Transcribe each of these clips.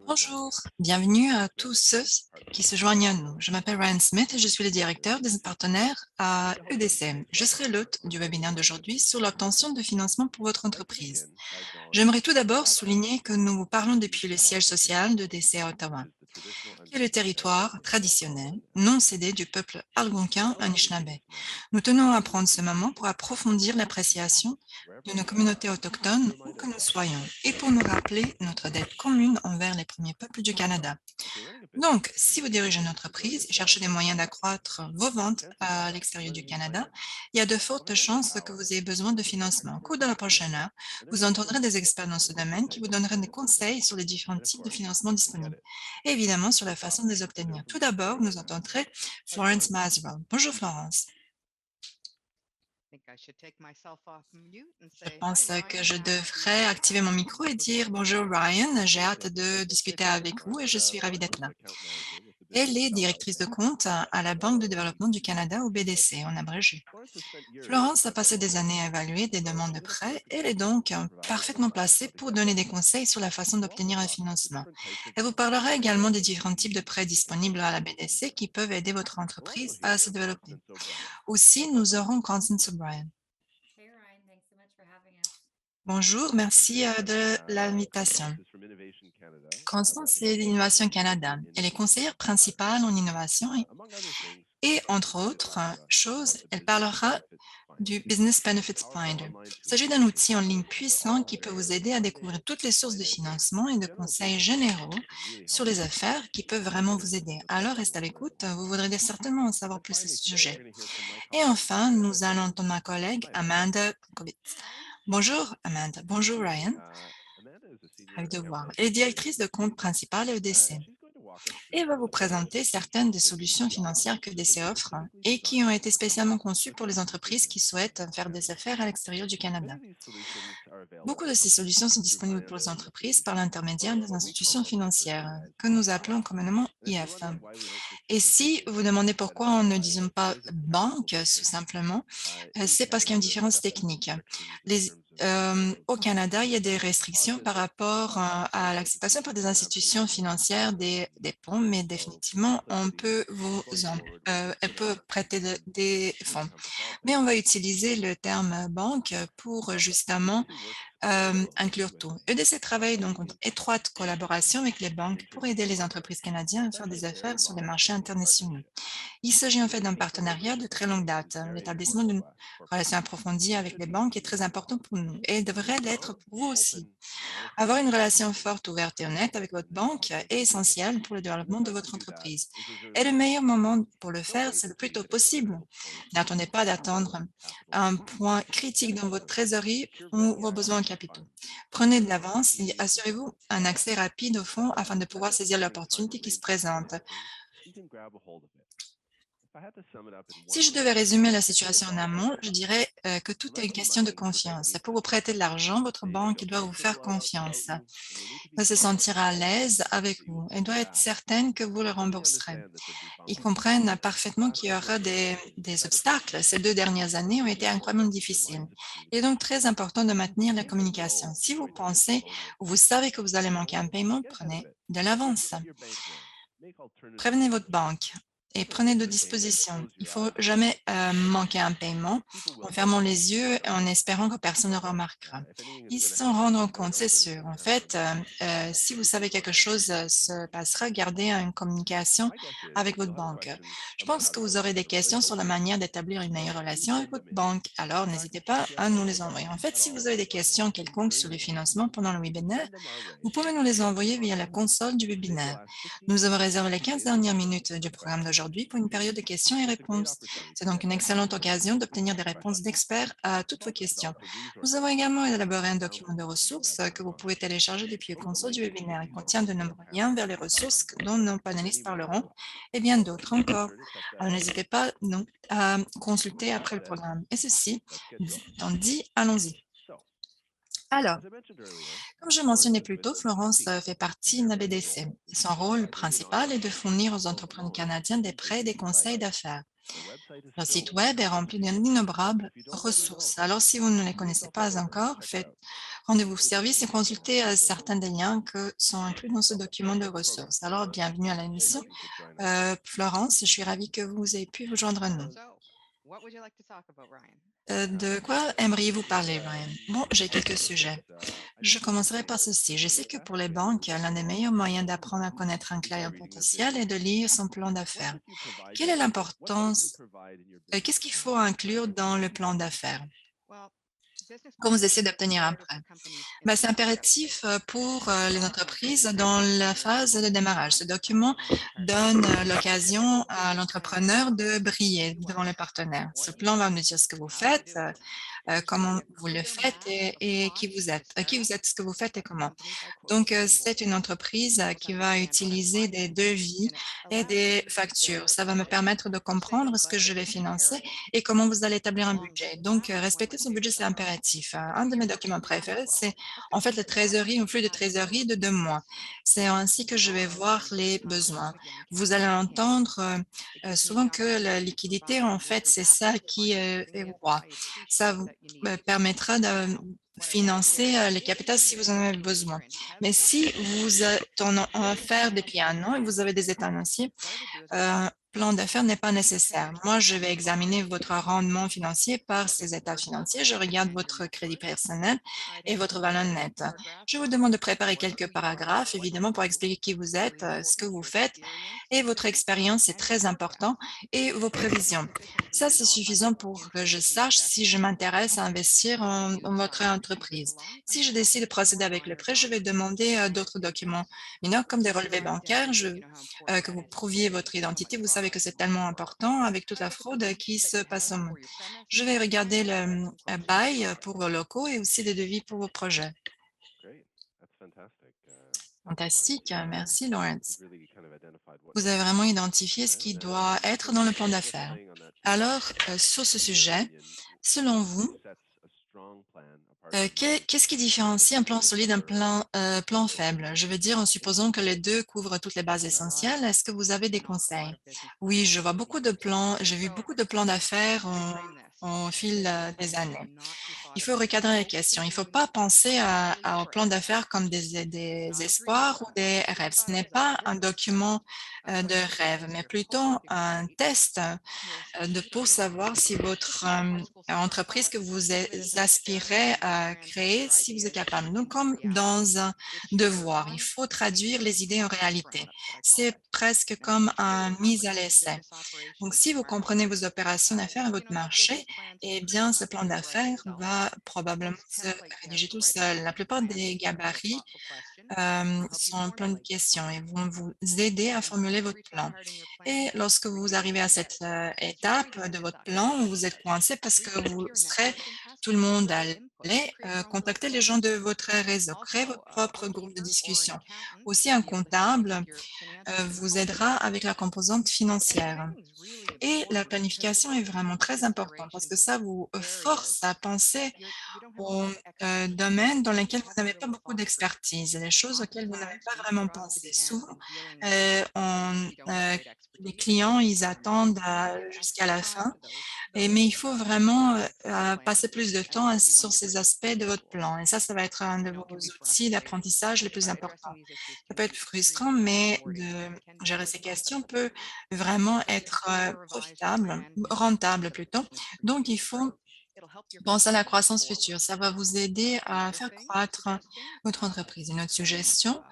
Bonjour, bienvenue à tous ceux qui se joignent à nous. Je m'appelle Ryan Smith et je suis le directeur des partenaires à EDC. Je serai l'hôte du webinaire d'aujourd'hui sur l'obtention de financement pour votre entreprise. J'aimerais tout d'abord souligner que nous vous parlons depuis le siège social de DC à Ottawa, qui est le territoire traditionnel non cédé du peuple algonquin Anishinaabe. Nous tenons à prendre ce moment pour approfondir l'appréciation de nos communautés autochtones où que nous soyons et pour nous rappeler notre dette commune envers les premiers peuples du Canada. Donc, si vous dirigez une entreprise et cherchez des moyens d'accroître vos ventes à l'extérieur du Canada, il y a de fortes chances que vous ayez besoin de financement. Au cours de la prochaine heure, vous entendrez des experts dans ce domaine qui vous donneront des conseils sur les différents types de financement disponibles et évidemment sur la façon de les obtenir. Tout d'abord, nous entendrons Florence Maswell. Bonjour Florence. Je pense que je devrais activer mon micro et dire bonjour Ryan, j'ai hâte de discuter avec vous et je suis ravie d'être là. Elle est directrice de compte à la Banque de développement du Canada ou BDC en abrégé. Florence a passé des années à évaluer des demandes de prêts. Elle est donc parfaitement placée pour donner des conseils sur la façon d'obtenir un financement. Elle vous parlera également des différents types de prêts disponibles à la BDC qui peuvent aider votre entreprise à se développer. Aussi, nous aurons Constance O'Brien. Hey Ryan, thanks so much for having us. Bonjour, merci de l'invitation. Constance, c'est l'Innovation Canada. Elle est conseillère principale en innovation et entre autres choses, elle parlera du Business Benefits Finder. Il s'agit d'un outil en ligne puissant qui peut vous aider à découvrir toutes les sources de financement et de conseils généraux sur les affaires qui peuvent vraiment vous aider. Alors, restez à l'écoute, vous voudrez certainement en savoir plus à ce sujet. Et enfin, nous allons entendre ma collègue Amanda Kovitz. Bonjour Amanda, bonjour Ryan, ravi de vous voir. Elle est directrice de compte principal à EDC et va vous présenter certaines des solutions financières que EDC offre et qui ont été spécialement conçues pour les entreprises qui souhaitent faire des affaires à l'extérieur du Canada. Beaucoup de ces solutions sont disponibles pour les entreprises par l'intermédiaire des institutions financières que nous appelons communément IF. Et si vous demandez pourquoi on ne dit pas banque, tout simplement, c'est parce qu'il y a une différence technique. Au Canada, il y a des restrictions par rapport à l'acceptation par des institutions financières des fonds, mais définitivement, elle peut prêter des fonds. Mais on va utiliser le terme banque pour justement inclure tout. EDC travaille donc en étroite collaboration avec les banques pour aider les entreprises canadiennes à faire des affaires sur les marchés internationaux. Il s'agit en fait d'un partenariat de très longue date. L'établissement d'une relation approfondie avec les banques est très important pour nous et devrait l'être pour vous aussi. Avoir une relation forte, ouverte et honnête avec votre banque est essentiel pour le développement de votre entreprise. Et le meilleur moment pour le faire, c'est le plus tôt possible. N'attendez pas d'attendre un point critique dans votre trésorerie ou vos besoins en capitaux. Prenez de l'avance et assurez-vous un accès rapide au fonds afin de pouvoir saisir l'opportunité qui se présente. Si je devais résumer la situation en amont, je dirais que tout est une question de confiance. Pour vous prêter de l'argent, votre banque doit vous faire confiance, doit se sentir à l'aise avec vous et doit être certaine que vous le rembourserez. Ils comprennent parfaitement qu'il y aura des obstacles. Ces 2 dernières années ont été incroyablement difficiles. Il est donc très important de maintenir la communication. Si vous pensez ou vous savez que vous allez manquer un paiement, prenez de l'avance. Prévenez votre banque et prenez de dispositions. Il ne faut jamais manquer un paiement en fermant les yeux et en espérant que personne ne remarquera. Ils s'en rendront compte, c'est sûr. En fait, si vous savez quelque chose se passera, gardez une communication avec votre banque. Je pense que vous aurez des questions sur la manière d'établir une meilleure relation avec votre banque. Alors, n'hésitez pas à nous les envoyer. En fait, si vous avez des questions quelconques sur le financement pendant le webinaire, vous pouvez nous les envoyer via la console du webinaire. Nous avons réservé les 15 dernières minutes du programme d'aujourd'hui pour une période de questions et réponses. C'est donc une excellente occasion d'obtenir des réponses d'experts à toutes vos questions. Nous avons également élaboré un document de ressources que vous pouvez télécharger depuis le console du webinaire. Il contient de nombreux liens vers les ressources dont nos panélistes parleront et bien d'autres encore. Alors n'hésitez pas donc, à consulter après le programme. Et ceci étant dit, allons-y. Alors, comme je mentionnais plus tôt, Florence fait partie de la BDC. Son rôle principal est de fournir aux entrepreneurs canadiens des prêts et des conseils d'affaires. Leur site web est rempli d'innombrables ressources. Alors, si vous ne les connaissez pas encore, Rendez-vous service et consultez certains des liens que sont inclus dans ce document de ressources. Alors, bienvenue à la mission. Florence, je suis ravie que vous ayez pu vous joindre à nous. De quoi aimeriez-vous parler, Ryan? Bon, j'ai quelques sujets. Je commencerai par ceci. Je sais que pour les banques, l'un des meilleurs moyens d'apprendre à connaître un client potentiel est de lire son plan d'affaires. Quelle est l'importance, qu'est-ce qu'il faut inclure dans le plan d'affaires quand vous essayez d'obtenir un prêt? Ben, c'est impératif pour les entreprises dans la phase de démarrage. Ce document donne l'occasion à l'entrepreneur de briller devant les partenaires. Ce plan va nous dire ce que vous faites, comment vous le faites et qui vous êtes, ce que vous faites et comment. Donc, c'est une entreprise qui va utiliser des devis et des factures. Ça va me permettre de comprendre ce que je vais financer et comment vous allez établir un budget. Donc, respecter son budget, c'est impératif. Un de mes documents préférés, c'est en fait la trésorerie, un flux de trésorerie de 2 mois. C'est ainsi que je vais voir les besoins. Vous allez entendre souvent que la liquidité, en fait, c'est ça qui est roi. Ça vous permettra de financer les capitaux si vous en avez besoin. Mais si vous êtes en affaires depuis 1 an et vous avez des états financiers, un plan d'affaires n'est pas nécessaire. Moi, je vais examiner votre rendement financier par ces états financiers. Je regarde votre crédit personnel et votre valeur nette. Je vous demande de préparer quelques paragraphes, évidemment, pour expliquer qui vous êtes, ce que vous faites et votre expérience est très important et vos prévisions. Ça, c'est suffisant pour que je sache si je m'intéresse à investir en votre entreprise. Si je décide de procéder avec le prêt, je vais demander d'autres documents mineurs comme des relevés bancaires, que vous prouviez votre identité. Vous savez que c'est tellement important avec toute la fraude qui se passe au monde. Je vais regarder le bail pour vos locaux et aussi des devis pour vos projets. Fantastique, merci Lawrence. Vous avez vraiment identifié ce qui doit être dans le plan d'affaires. Alors, sur ce sujet, selon vous, qu'est-ce qui différencie un plan solide d'un plan faible? Je veux dire, en supposant que les deux couvrent toutes les bases essentielles, est-ce que vous avez des conseils? Oui, je vois beaucoup de plans, j'ai vu beaucoup de plans d'affaires au fil des années. Il faut recadrer les questions. Il ne faut pas penser au plan d'affaires comme des espoirs ou des rêves. Ce n'est pas un document de rêve, mais plutôt un test pour savoir si votre entreprise que vous aspirez à créer, si vous êtes capable. Donc, comme dans un devoir, il faut traduire les idées en réalité. C'est presque comme une mise à l'essai. Donc, si vous comprenez vos opérations d'affaires et votre marché, eh bien, ce plan d'affaires va probablement se rédiger tout seul. La plupart des gabarits sont plein de questions et vont vous aider à formuler votre plan. Et lorsque vous arrivez à cette étape de votre plan, où vous êtes coincé parce que vous serez tout le monde allait contacter les gens de votre réseau, créer votre propre groupe de discussion. Aussi, un comptable vous aidera avec la composante financière. Et la planification est vraiment très importante parce que ça vous force à penser aux domaines dans lesquels vous n'avez pas beaucoup d'expertise, les choses auxquelles vous n'avez pas vraiment pensé. Souvent, les clients, ils attendent jusqu'à la fin, mais il faut vraiment passer plus de temps sur ces aspects de votre plan. Et ça va être un de vos outils d'apprentissage les plus importants. Ça peut être frustrant, mais de gérer ces questions peut vraiment être profitable, rentable plutôt. Donc, il faut penser à la croissance future. Ça va vous aider à faire croître votre entreprise. Une autre suggestion,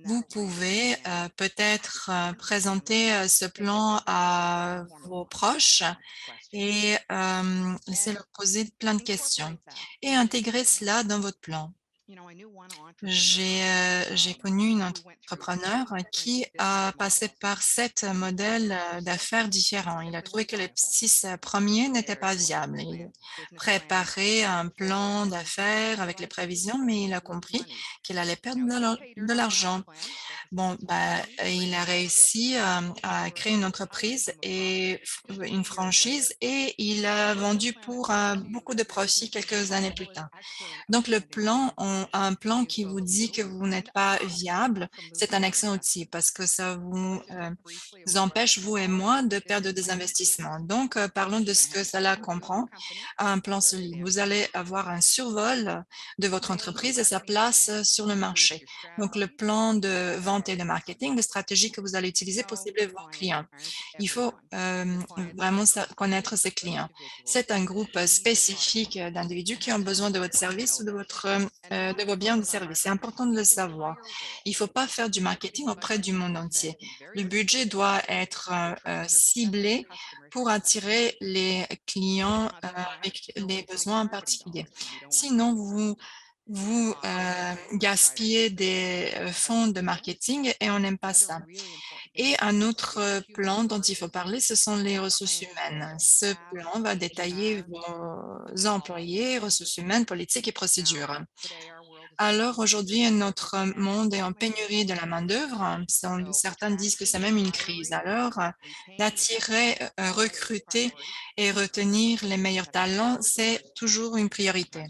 vous pouvez peut-être présenter ce plan à vos proches et laisser leur poser plein de questions et intégrer cela dans votre plan. J'ai connu une entrepreneur qui a passé par 7 modèles d'affaires différents. Il a trouvé que les 6 premiers n'étaient pas viables. Il préparait un plan d'affaires avec les prévisions, mais il a compris qu'il allait perdre de l'argent. Bon, bah, il a réussi à créer une entreprise et une franchise et il a vendu pour beaucoup de profit quelques années plus tard. Donc le plan, un plan qui vous dit que vous n'êtes pas viable, c'est un excellent outil parce que ça vous empêche, vous et moi, de perdre des investissements. Donc, parlons de ce que cela comprend, un plan solide. Vous allez avoir un survol de votre entreprise et sa place sur le marché. Donc, le plan de vente et de marketing, les stratégies que vous allez utiliser pour cibler vos clients. Il faut vraiment connaître ses clients. C'est un groupe spécifique d'individus qui ont besoin de votre service ou de vos biens ou services. C'est important de le savoir. Il ne faut pas faire du marketing auprès du monde entier. Le budget doit être ciblé pour attirer les clients avec les besoins en particulier. Sinon, vous gaspillez des fonds de marketing et on n'aime pas ça. Et un autre plan dont il faut parler, ce sont les ressources humaines. Ce plan va détailler vos employés, ressources humaines, politiques et procédures. Alors aujourd'hui, notre monde est en pénurie de la main-d'œuvre. Certains disent que c'est même une crise. Alors, d'attirer, recruter et retenir les meilleurs talents, c'est toujours une priorité.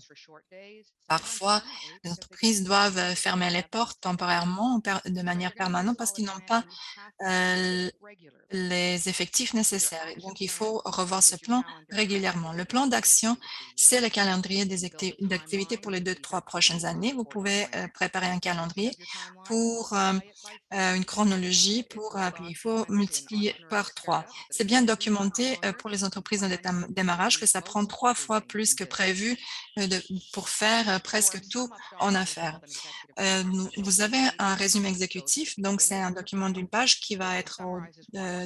Parfois, les entreprises doivent fermer les portes temporairement, de manière permanente, parce qu'ils n'ont pas euh, les effectifs nécessaires. Donc, il faut revoir ce plan régulièrement. Le plan d'action, c'est le calendrier d'activités pour les 2 3 prochaines années. Vous pouvez préparer un calendrier pour une chronologie, puis il faut multiplier par 3. C'est bien documenté pour les entreprises en démarrage que ça prend 3 fois plus que prévu pour faire presque tout en affaires. Vous avez un résumé exécutif, donc c'est un document d'une page qui va être au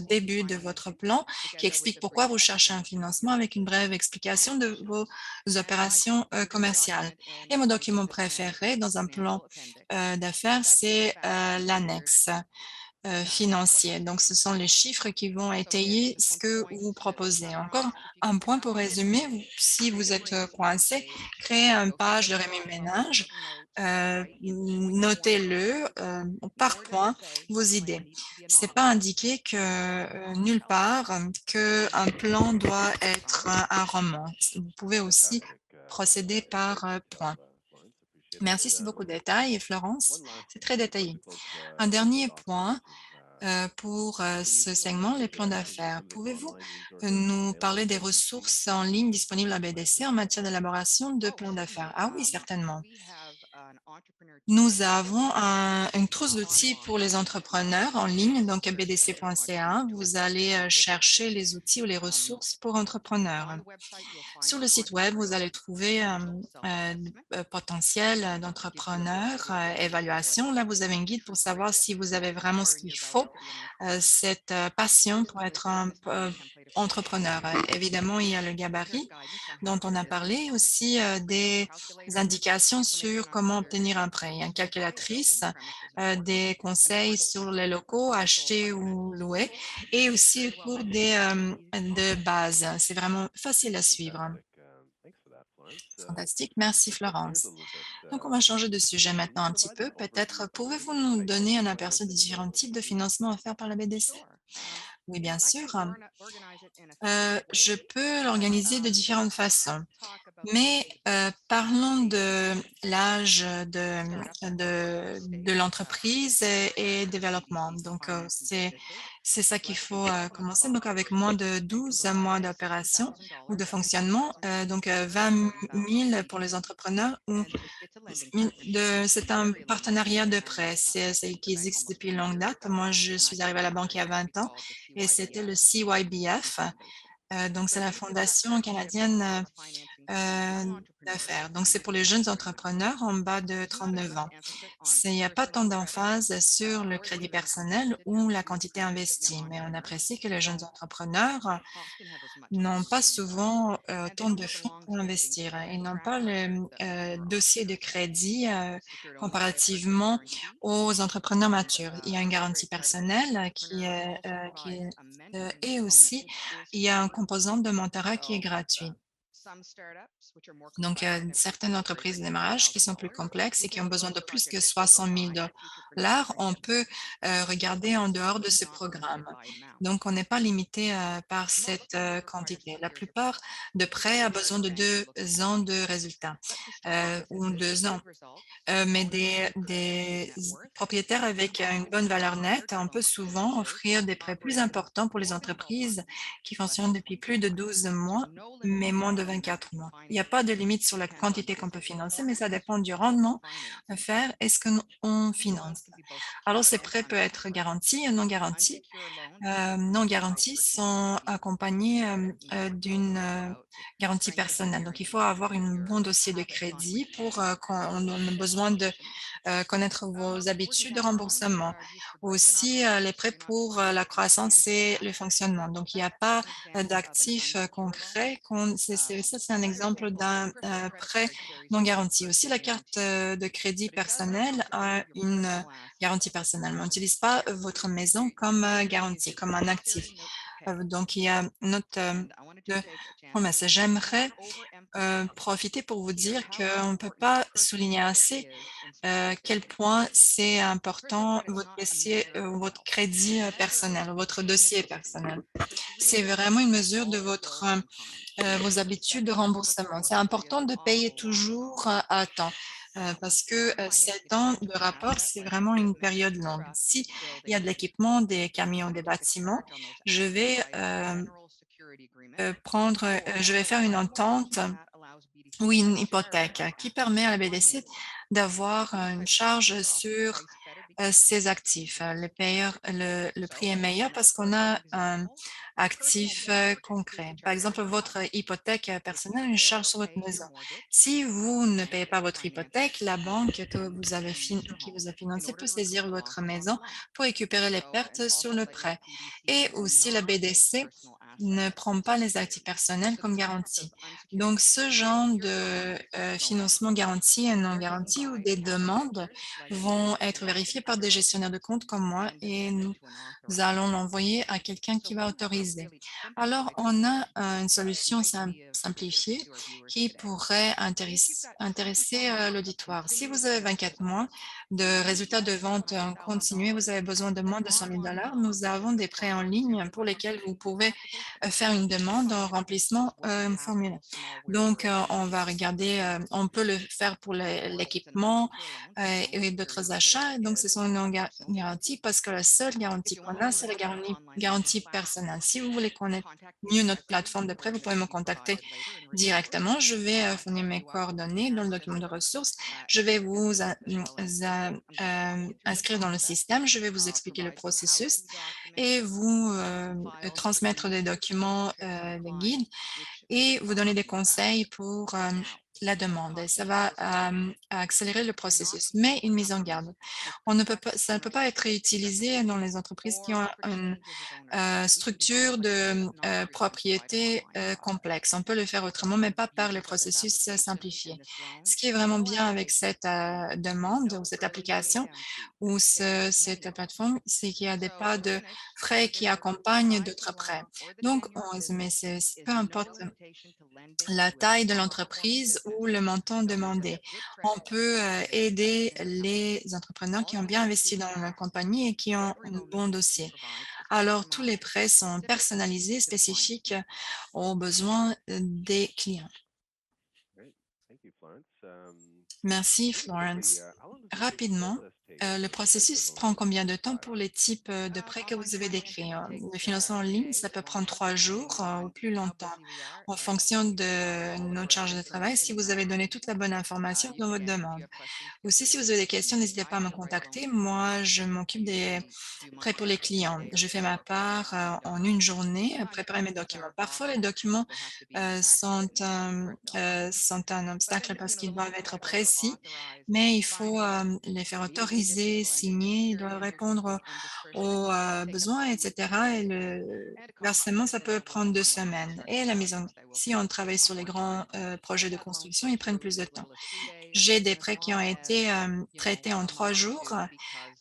début de votre plan, qui explique pourquoi vous cherchez un financement avec une brève explication de vos opérations commerciales. Et mon document préféré dans un plan d'affaires, c'est l'annexe financier. Donc, ce sont les chiffres qui vont étayer ce que vous proposez. Encore un point pour résumer, si vous êtes coincé, créez une page de remue-ménage, notez-le par point vos idées. C'est pas indiqué que nulle part qu'un plan doit être un roman. Vous pouvez aussi procéder par points. Merci, c'est beaucoup de détails, Florence. C'est très détaillé. Un dernier point pour ce segment, les plans d'affaires. Pouvez-vous nous parler des ressources en ligne disponibles à BDC en matière d'élaboration de plans d'affaires? Ah oui, certainement. Nous avons une trousse d'outils pour les entrepreneurs en ligne, donc à bdc.ca. Vous allez chercher les outils ou les ressources pour entrepreneurs. Sur le site web, vous allez trouver potentiel d'entrepreneurs, évaluation. Là, vous avez un guide pour savoir si vous avez vraiment ce qu'il faut, cette passion pour être un entrepreneur. Évidemment, il y a le gabarit dont on a parlé, aussi des indications sur comment obtenir un prêt. Il y a une calculatrice, des conseils sur les locaux, acheter ou louer, et aussi le cours de base. C'est vraiment facile à suivre. Fantastique, merci Florence. Donc, on va changer de sujet maintenant un petit peu. Peut-être pouvez-vous nous donner un aperçu des différents types de financement offerts par la BDC? Oui, bien sûr. Je peux l'organiser de différentes façons. Mais parlons de l'âge de l'entreprise et développement. Donc, c'est ça qu'il faut commencer. Donc, avec moins de 12 mois d'opération ou de fonctionnement, donc 20 000 pour les entrepreneurs ou c'est un partenariat de prêt. C'est qui existe depuis longue date. Moi, je suis arrivée à la banque il y a 20 ans et c'était le CYBF. Donc, c'est la Fondation canadienne d'affaires. Donc, c'est pour les jeunes entrepreneurs en bas de 39 ans. Il n'y a pas tant d'emphase sur le crédit personnel ou la quantité investie, mais on apprécie que les jeunes entrepreneurs n'ont pas souvent autant de fonds pour investir. Ils n'ont pas le dossier de crédit comparativement aux entrepreneurs matures. Il y a une garantie personnelle et aussi il y a un composant de mentorat qui est gratuit. Donc, certaines entreprises de démarrage qui sont plus complexes et qui ont besoin de plus que 60 000 on peut regarder en dehors de ce programme. Donc, on n'est pas limité par cette quantité. La plupart de prêts a besoin de 2 ans de résultats ou 2 ans. Mais des propriétaires avec une bonne valeur nette, on peut souvent offrir des prêts plus importants pour les entreprises qui fonctionnent depuis plus de 12 mois, mais moins de 24 mois. Il n'y a pas de limite sur la quantité qu'on peut financer, mais ça dépend du rendement à faire et ce qu'on finance. Alors, ces prêts peuvent être garantis et non garantis. Non garantis sont accompagnés d'une garantie personnelle. Donc, il faut avoir un bon dossier de crédit pour quand on a besoin de connaître vos habitudes de remboursement. Aussi, les prêts pour la croissance et le fonctionnement. Donc, il n'y a pas d'actifs concrets. Ça, c'est un exemple d'un prêt non garanti. Aussi, la carte de crédit personnelle a une garantie personnelle. Mais on n'utilise pas votre maison comme garantie, comme un actif. Donc, il y a une note de promesse. J'aimerais profiter pour vous dire qu'on ne peut pas souligner assez quel point c'est important votre crédit personnel, votre dossier personnel. C'est vraiment une mesure de vos habitudes de remboursement. C'est important de payer toujours à temps. Parce que 7 ans de rapport, c'est vraiment une période longue. Si il y a de l'équipement, des camions, des bâtiments, je vais je vais faire une entente ou une hypothèque qui permet à la BDC d'avoir une charge sur ses actifs. Le prix est meilleur parce qu'on a un actif concret. Par exemple, votre hypothèque personnelle, une charge sur votre maison. Si vous ne payez pas votre hypothèque, la banque qui vous a financé peut saisir votre maison pour récupérer les pertes sur le prêt. Et aussi, la BDC ne prend pas les actifs personnels comme garantie. Donc, ce genre de financement garanti et non garanti ou des demandes vont être vérifiées par des gestionnaires de compte comme moi et nous allons l'envoyer à quelqu'un qui va autoriser. Alors, on a une solution simplifiée qui pourrait intéresser l'auditoire. Si vous avez 24 mois de résultats de vente en continu, vous avez besoin de moins de 100 000 nous avons des prêts en ligne pour lesquels vous pouvez faire une demande en remplissement formulaire. Donc, on va regarder, on peut le faire pour l'équipement et d'autres achats. Donc, ce sont non garanties parce que la seule garantie qu'on a, c'est la garantie personnelle. Si vous voulez connaître mieux notre plateforme de prêt, vous pouvez me contacter directement. Je vais fournir mes coordonnées dans le document de ressources. Je vais vous inscrire dans le système. Je vais vous expliquer le processus et vous transmettre des documents, des guides et vous donner des conseils pour la demande. Et ça va accélérer le processus. Mais une mise en garde. Ça ne peut pas être utilisé dans les entreprises qui ont une structure de propriété complexe. On peut le faire autrement, mais pas par le processus simplifié. Ce qui est vraiment bien avec cette demande ou cette application ou cette plateforme, c'est qu'il n'y a pas de frais qui accompagnent d'autres prêts. Donc, en résumé, peu importe la taille de l'entreprise ou le montant demandé. On peut aider les entrepreneurs qui ont bien investi dans la compagnie et qui ont un bon dossier. Alors, tous les prêts sont personnalisés, spécifiques aux besoins des clients. Great. Thank you, Florence. Merci, Really quickly, Florence. how long does the Rapidement, process take le to apply for a processus loan prend through combien de temps pour Five? les types de prêts que vous avez décrits, hein? Le financement en ligne, ça peut prendre 3 jours ou plus longtemps en fonction de notre charge de travail si vous avez donné toute la bonne information dans votre demande. Aussi, si vous avez des questions, n'hésitez pas à me contacter. Moi, je m'occupe des prêts pour les clients. Je fais ma part en une journée à préparer mes documents. Parfois, les documents sont un obstacle parce qu'ils doivent être précis, mais il faut les faire autoriser, signer, ils doivent répondre aux besoins, etc. Et le versement, ça peut prendre 2 semaines. Et la mise en si on travaille sur les grands projets de construction, ils prennent plus de temps. J'ai des prêts qui ont été traités en 3 jours,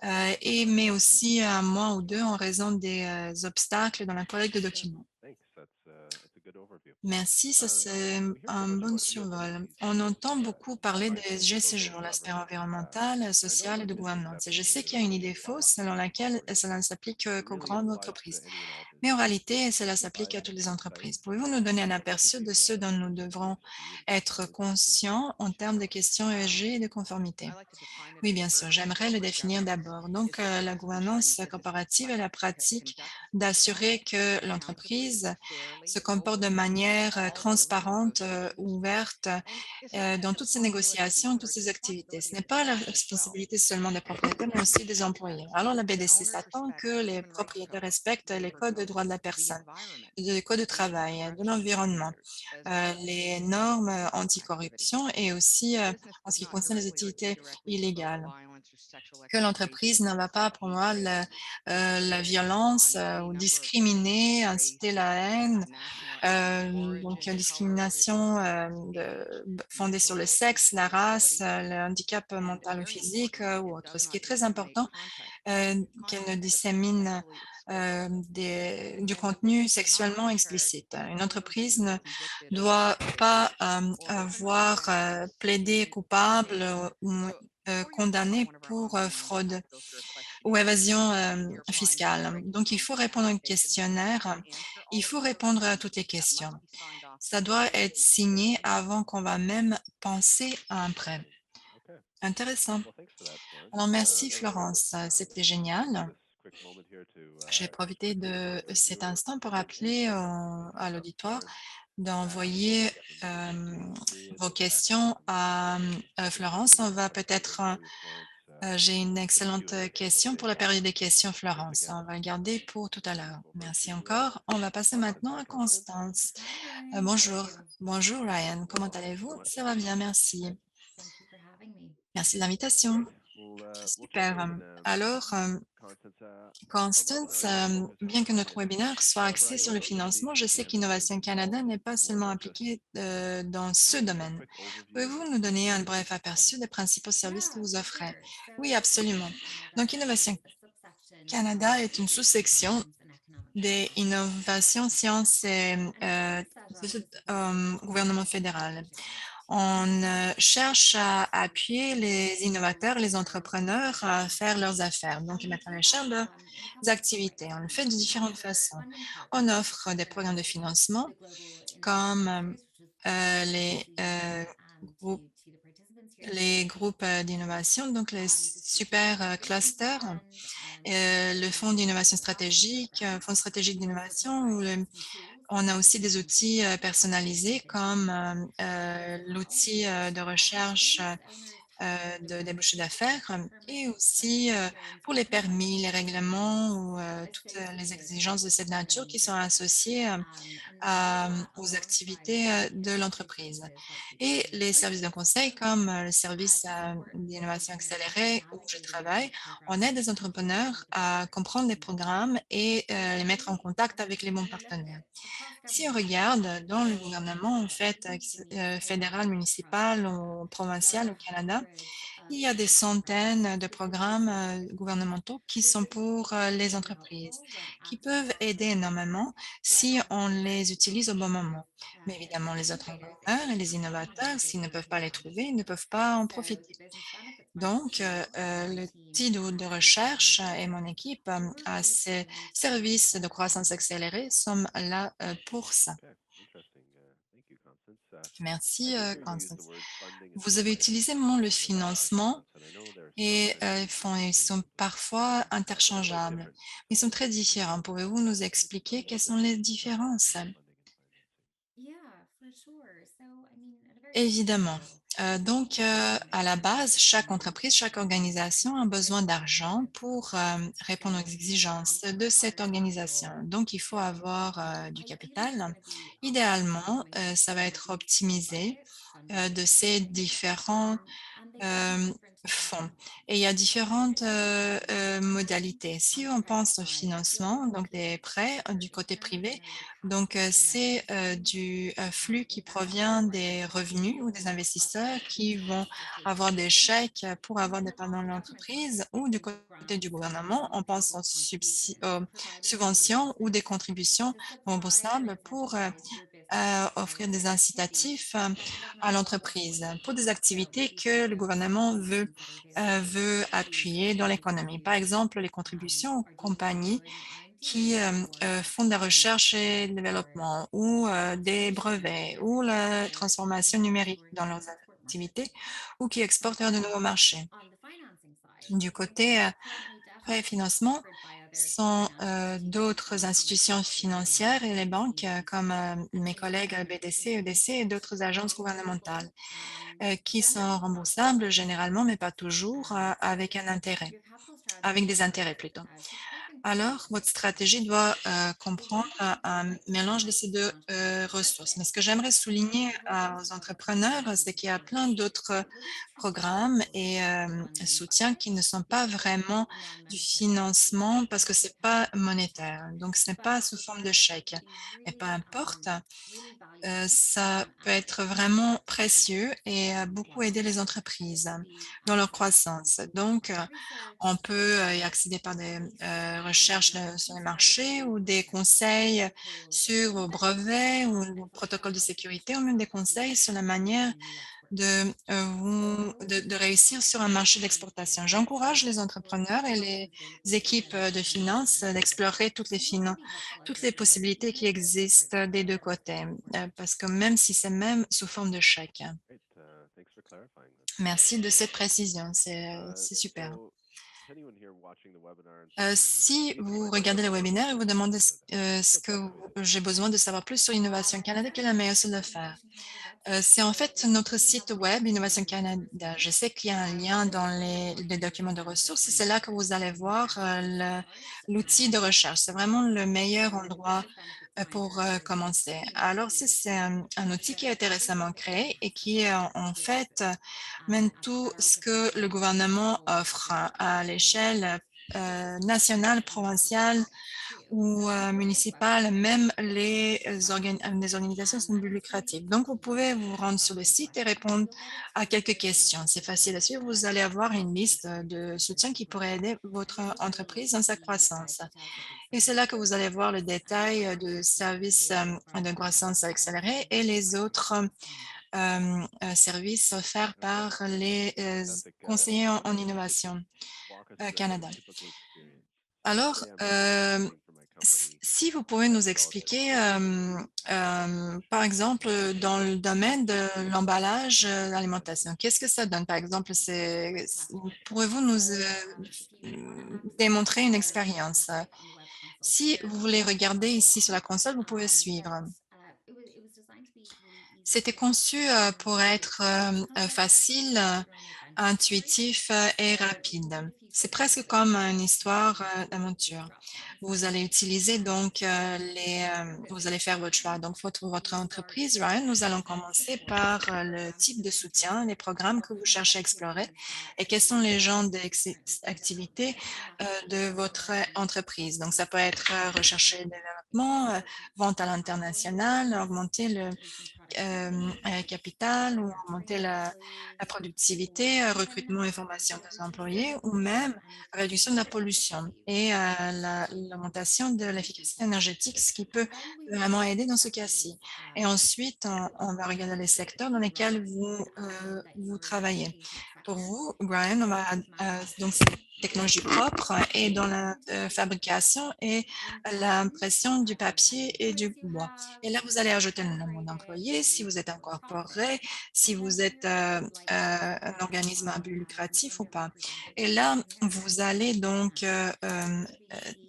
mais aussi 1 mois ou 2 en raison des obstacles dans la collecte de documents. Thanks. That's a good overview. Merci, ça c'est un bon survol. On entend beaucoup parler des G ces jours, l'aspect environnemental, social et de gouvernance. Et je sais qu'il y a une idée fausse selon laquelle cela ne s'applique qu'aux grandes entreprises. Mais en réalité, cela s'applique à toutes les entreprises. Pouvez-vous nous donner un aperçu de ce dont nous devrons être conscients en termes de questions ESG et de conformité? Oui, bien sûr, j'aimerais le définir d'abord. Donc, la gouvernance corporative est la pratique d'assurer que l'entreprise se comporte de manière transparente, ouverte, dans toutes ses négociations, toutes ses activités. Ce n'est pas la responsabilité seulement des propriétaires, mais aussi des employés. Alors, la BDC s'attend que les propriétaires respectent les codes de droits de la personne, les codes de travail, de l'environnement, les normes anticorruption et aussi en ce qui concerne les activités illégales, que l'entreprise ne va pas promouvoir la violence ou discriminer, inciter la haine, donc discrimination fondée sur le sexe, la race, le handicap mental ou physique ou autre. Ce qui est très important, qu'elle ne dissémine du contenu sexuellement explicite. Une entreprise ne doit pas avoir plaidé coupable ou condamné pour fraude ou évasion fiscale. Donc, il faut répondre à un questionnaire, il faut répondre à toutes les questions. Ça doit être signé avant qu'on va même penser à un prêt. Okay. Intéressant. Well, thanks for that, Florence. Alors, merci That was great. Florence, c'était Take génial. this quick moment here to J'ai profité quickly de remind our cet viewers instant pour that any rappeler questions that they à have, l'auditoire Florence, d'envoyer via vos the text. questions à Please feel Florence. free to On va text me peut-être, those to Florence j'ai une for the excellente Q&A panel question later pour la on. période des questions, Thanks Florence. again. On va le garder pour tout à l'heure. Over Merci to encore. On va passer maintenant Hi, à Constance. Constance. Hi, Ryan. How are Bonjour. you? Bonjour, Ryan. Comment Thank you so allez-vous? much. Ça va bien, merci. Thank you for having me. Merci de l'invitation. Great. We'll jump Super. in. Alors, Constance, our Constance, webinar is focused on bien que notre finance. webinaire soit However, axé I sur know le that some of these financement, je sais questions qu'Innovation Canada n'est pas more seulement than just impliqué dans ce maybe a domaine. quick overview of the Pouvez-vous nous key donner un services bref that you provide? aperçu des principaux services que Yeah, vous for offrez? sure. Oui, So absolument. Innovation Canada Donc, is Innovation a subsection Canada of est une Basic sous-section Science and Economic des Development. innovations, sciences et And it serves as our gouvernement support for fédéral. innovationists. On cherche à appuyer les innovateurs, les entrepreneurs à faire leurs affaires, donc à And we mettre en do that échelle leurs in a couple different activités. ways. On le fait de We différentes offer façons. funding On programs offre des programmes de through financement the Global Innovation comme Series, which is possible les, to you and groupes, to the participants here les today. groupes d'innovation, donc les The Future super Innovation clusters, Fund le fonds and d'innovation other options stratégique, programs. fonds stratégique We also d'innovation, ou provide some tools on a for aussi des outils businesses and personnalisés comme individuals as well l'outil de as recherche business owners have de different débouchés d'affaires et permits, aussi regulations, pour and les permits permis, les règlements ou toutes les associated exigences de with cette nature qui sont business. associées And we do that aux alongside activités de industry l'entreprise. services like Future Et les Innovators services de conseil comme le service to support those d'innovation entrepreneurs in accélérée où je navigating travaille, these on aide programs les and keeping up entrepreneurs with the à latest comprendre les innovation. programmes et les mettre en contact avec les bons When we look partenaires. across Si on government, regarde dans le so gouvernement, en fait, agencies fédéral, span across municipal Canada. ou There provincial au are Canada, hundreds il of y a des different programs, centaines de typically programmes specific gouvernementaux qui sont industries, pour which is les really entreprises, helpful when qui answering peuvent aider questions like that. énormément But si on for les utilise au bon moment. Mais évidemment, les independent entrepreneurs et les organizations who innovateurs, are s'ils ne based peuvent in pas les Canada. trouver, ils ne peuvent pas en So profiter. the Business Benefits Fund Donc, team and my team l'outil de recherche actually et mon équipe à truly ces change services de manufacturing. croissance accélérée sommes là pour ça. Okay, interesting. Thank you, Constance. I Merci, did hear you use the Constance. word funding and Vous avez fundraising utilisé le mot le in your last financement response, and I know there are some et ils distinctions sont parfois but they're quite interchangeables. different Ils sont très between différents. Pouvez-vous nous can you explain expliquer a quelles little sont bit les about différences? funding and financing? Yeah, for sure. So, I mean, at a very basic Évidemment. level, Donc, à la base, chaque entreprise, chaque organisation a besoin d'argent pour répondre aux exigences de cette requires organisation. capital. Donc, il faut avoir du Ideally, it's capital. going to be Idéalement, coming ça va from être each optimisé bucket funded de ces differently. différents And they come at euh, different fonds. times. Et il y a So, différentes traditionally, modalités. Si on the on credit pense au side, you'll financement, donc typically des see prêts du structures côté that privé, generate donc capital from c'est revenue streams, du flux qui investment provient grant des revenus ou des opportunities across a investisseurs qui vont tax avoir des association. chèques pour And avoir then des parts on dans the government side, l'entreprise ou du we have côté du grants gouvernement, and on pense charitable aux contributions provided through the subventions ou des business contributions to subsidize or remboursables pour incentivize your offrir des incitatifs à l'entreprise pour des activités que le gouvernement veut appuyer dans l'économie. Par exemple, les contributions aux compagnies qui font de la recherche et le développement ou des brevets ou la transformation numérique dans leurs activités ou qui exportent vers de nouveaux marchés. Du côté préfinancement, sont d'autres institutions financières et les banques comme mes collègues à BDC, EDC et d'autres agences gouvernementales qui sont remboursables généralement, mais pas toujours, avec un intérêt, avec des intérêts plutôt. Alors, votre stratégie doit comprendre un mélange de ces deux ressources. Mais ce que j'aimerais souligner aux entrepreneurs, c'est qu'il y a plein d'autres programmes et soutiens qui ne sont pas vraiment du financement parce que c'est pas monétaire. Donc, ce n'est pas sous forme de chèque. Mais peu importe, ça peut être vraiment précieux et beaucoup aider les entreprises dans leur croissance. Donc, on peut y accéder par des recherches sur les marchés ou des conseils sur vos brevets ou vos protocoles de sécurité ou même des conseils sur la manière de réussir sur un marché d'exportation. J'encourage les entrepreneurs et les équipes de finances d'explorer toutes les possibilités qui existent des deux côtés, parce que même si c'est même sous forme de chèque. Great. Thanks for clarifying this. Merci de cette précision, c'est super. To anyone here watching the webinar and thinking, Si maybe vous my company regardez le could webinaire et vous benefit demandez from Canada, ce feel que free to j'ai besoin de savoir plus sur Innovation Canada, quelle est la meilleure façon de le faire? C'est en fait notre site web Innovation Canada. Je sais qu'il y a un lien dans les documents de ressources et c'est là que vous allez voir l'outil de recherche. C'est vraiment le meilleur endroit pour commencer. Alors, c'est un outil qui a été récemment créé et qui, en fait, mène tout ce que le gouvernement offre à l'échelle nationale, provinciale ou municipales, même les organisations sont but lucratif. Donc, vous pouvez vous rendre sur le site et répondre à quelques questions. C'est facile à suivre. Vous allez avoir une liste de soutien qui pourrait aider votre entreprise dans sa croissance. Et c'est là que vous allez voir le détail de services de croissance accélérée et les autres services offerts par les fantastic. conseillers en Could you just innovation walk us through a Canada. typical experience? Alors, Say I'm advocating for my company si vous pouvez nous relative expliquer, to par exemple, dans le domaine de l'emballage, l'alimentation, qu'est-ce que ça donne? Par exemple, pourrez-vous nous démontrer une expérience? Si vous voulez regarder ici sur la console, vous pouvez suivre. C'était conçu pour être facile, intuitif et rapide. C'est presque comme une histoire d'aventure. Vous allez utiliser donc vous allez faire votre choix. Donc, votre entreprise, Ryan, nous allons commencer par le type de soutien, les programmes que vous cherchez à explorer et quels sont les genres d'activités de votre entreprise. Donc, ça peut être recherche et développement, vente à l'international, augmenter le capital ou augmenter la productivité, recrutement et formation des employés ou même réduction de la pollution et l'augmentation de l'efficacité énergétique, ce qui peut vraiment aider dans ce cas-ci. Et ensuite, on va regarder les secteurs dans lesquels vous travaillez. Pour vous, Brian, on va donc c'est technologie propre et dans la fabrication et l'impression du papier et du bois. Et là, vous allez ajouter le nombre d'employés, si vous êtes incorporé, si vous êtes un organisme à but lucratif ou pas. Et là, vous allez donc,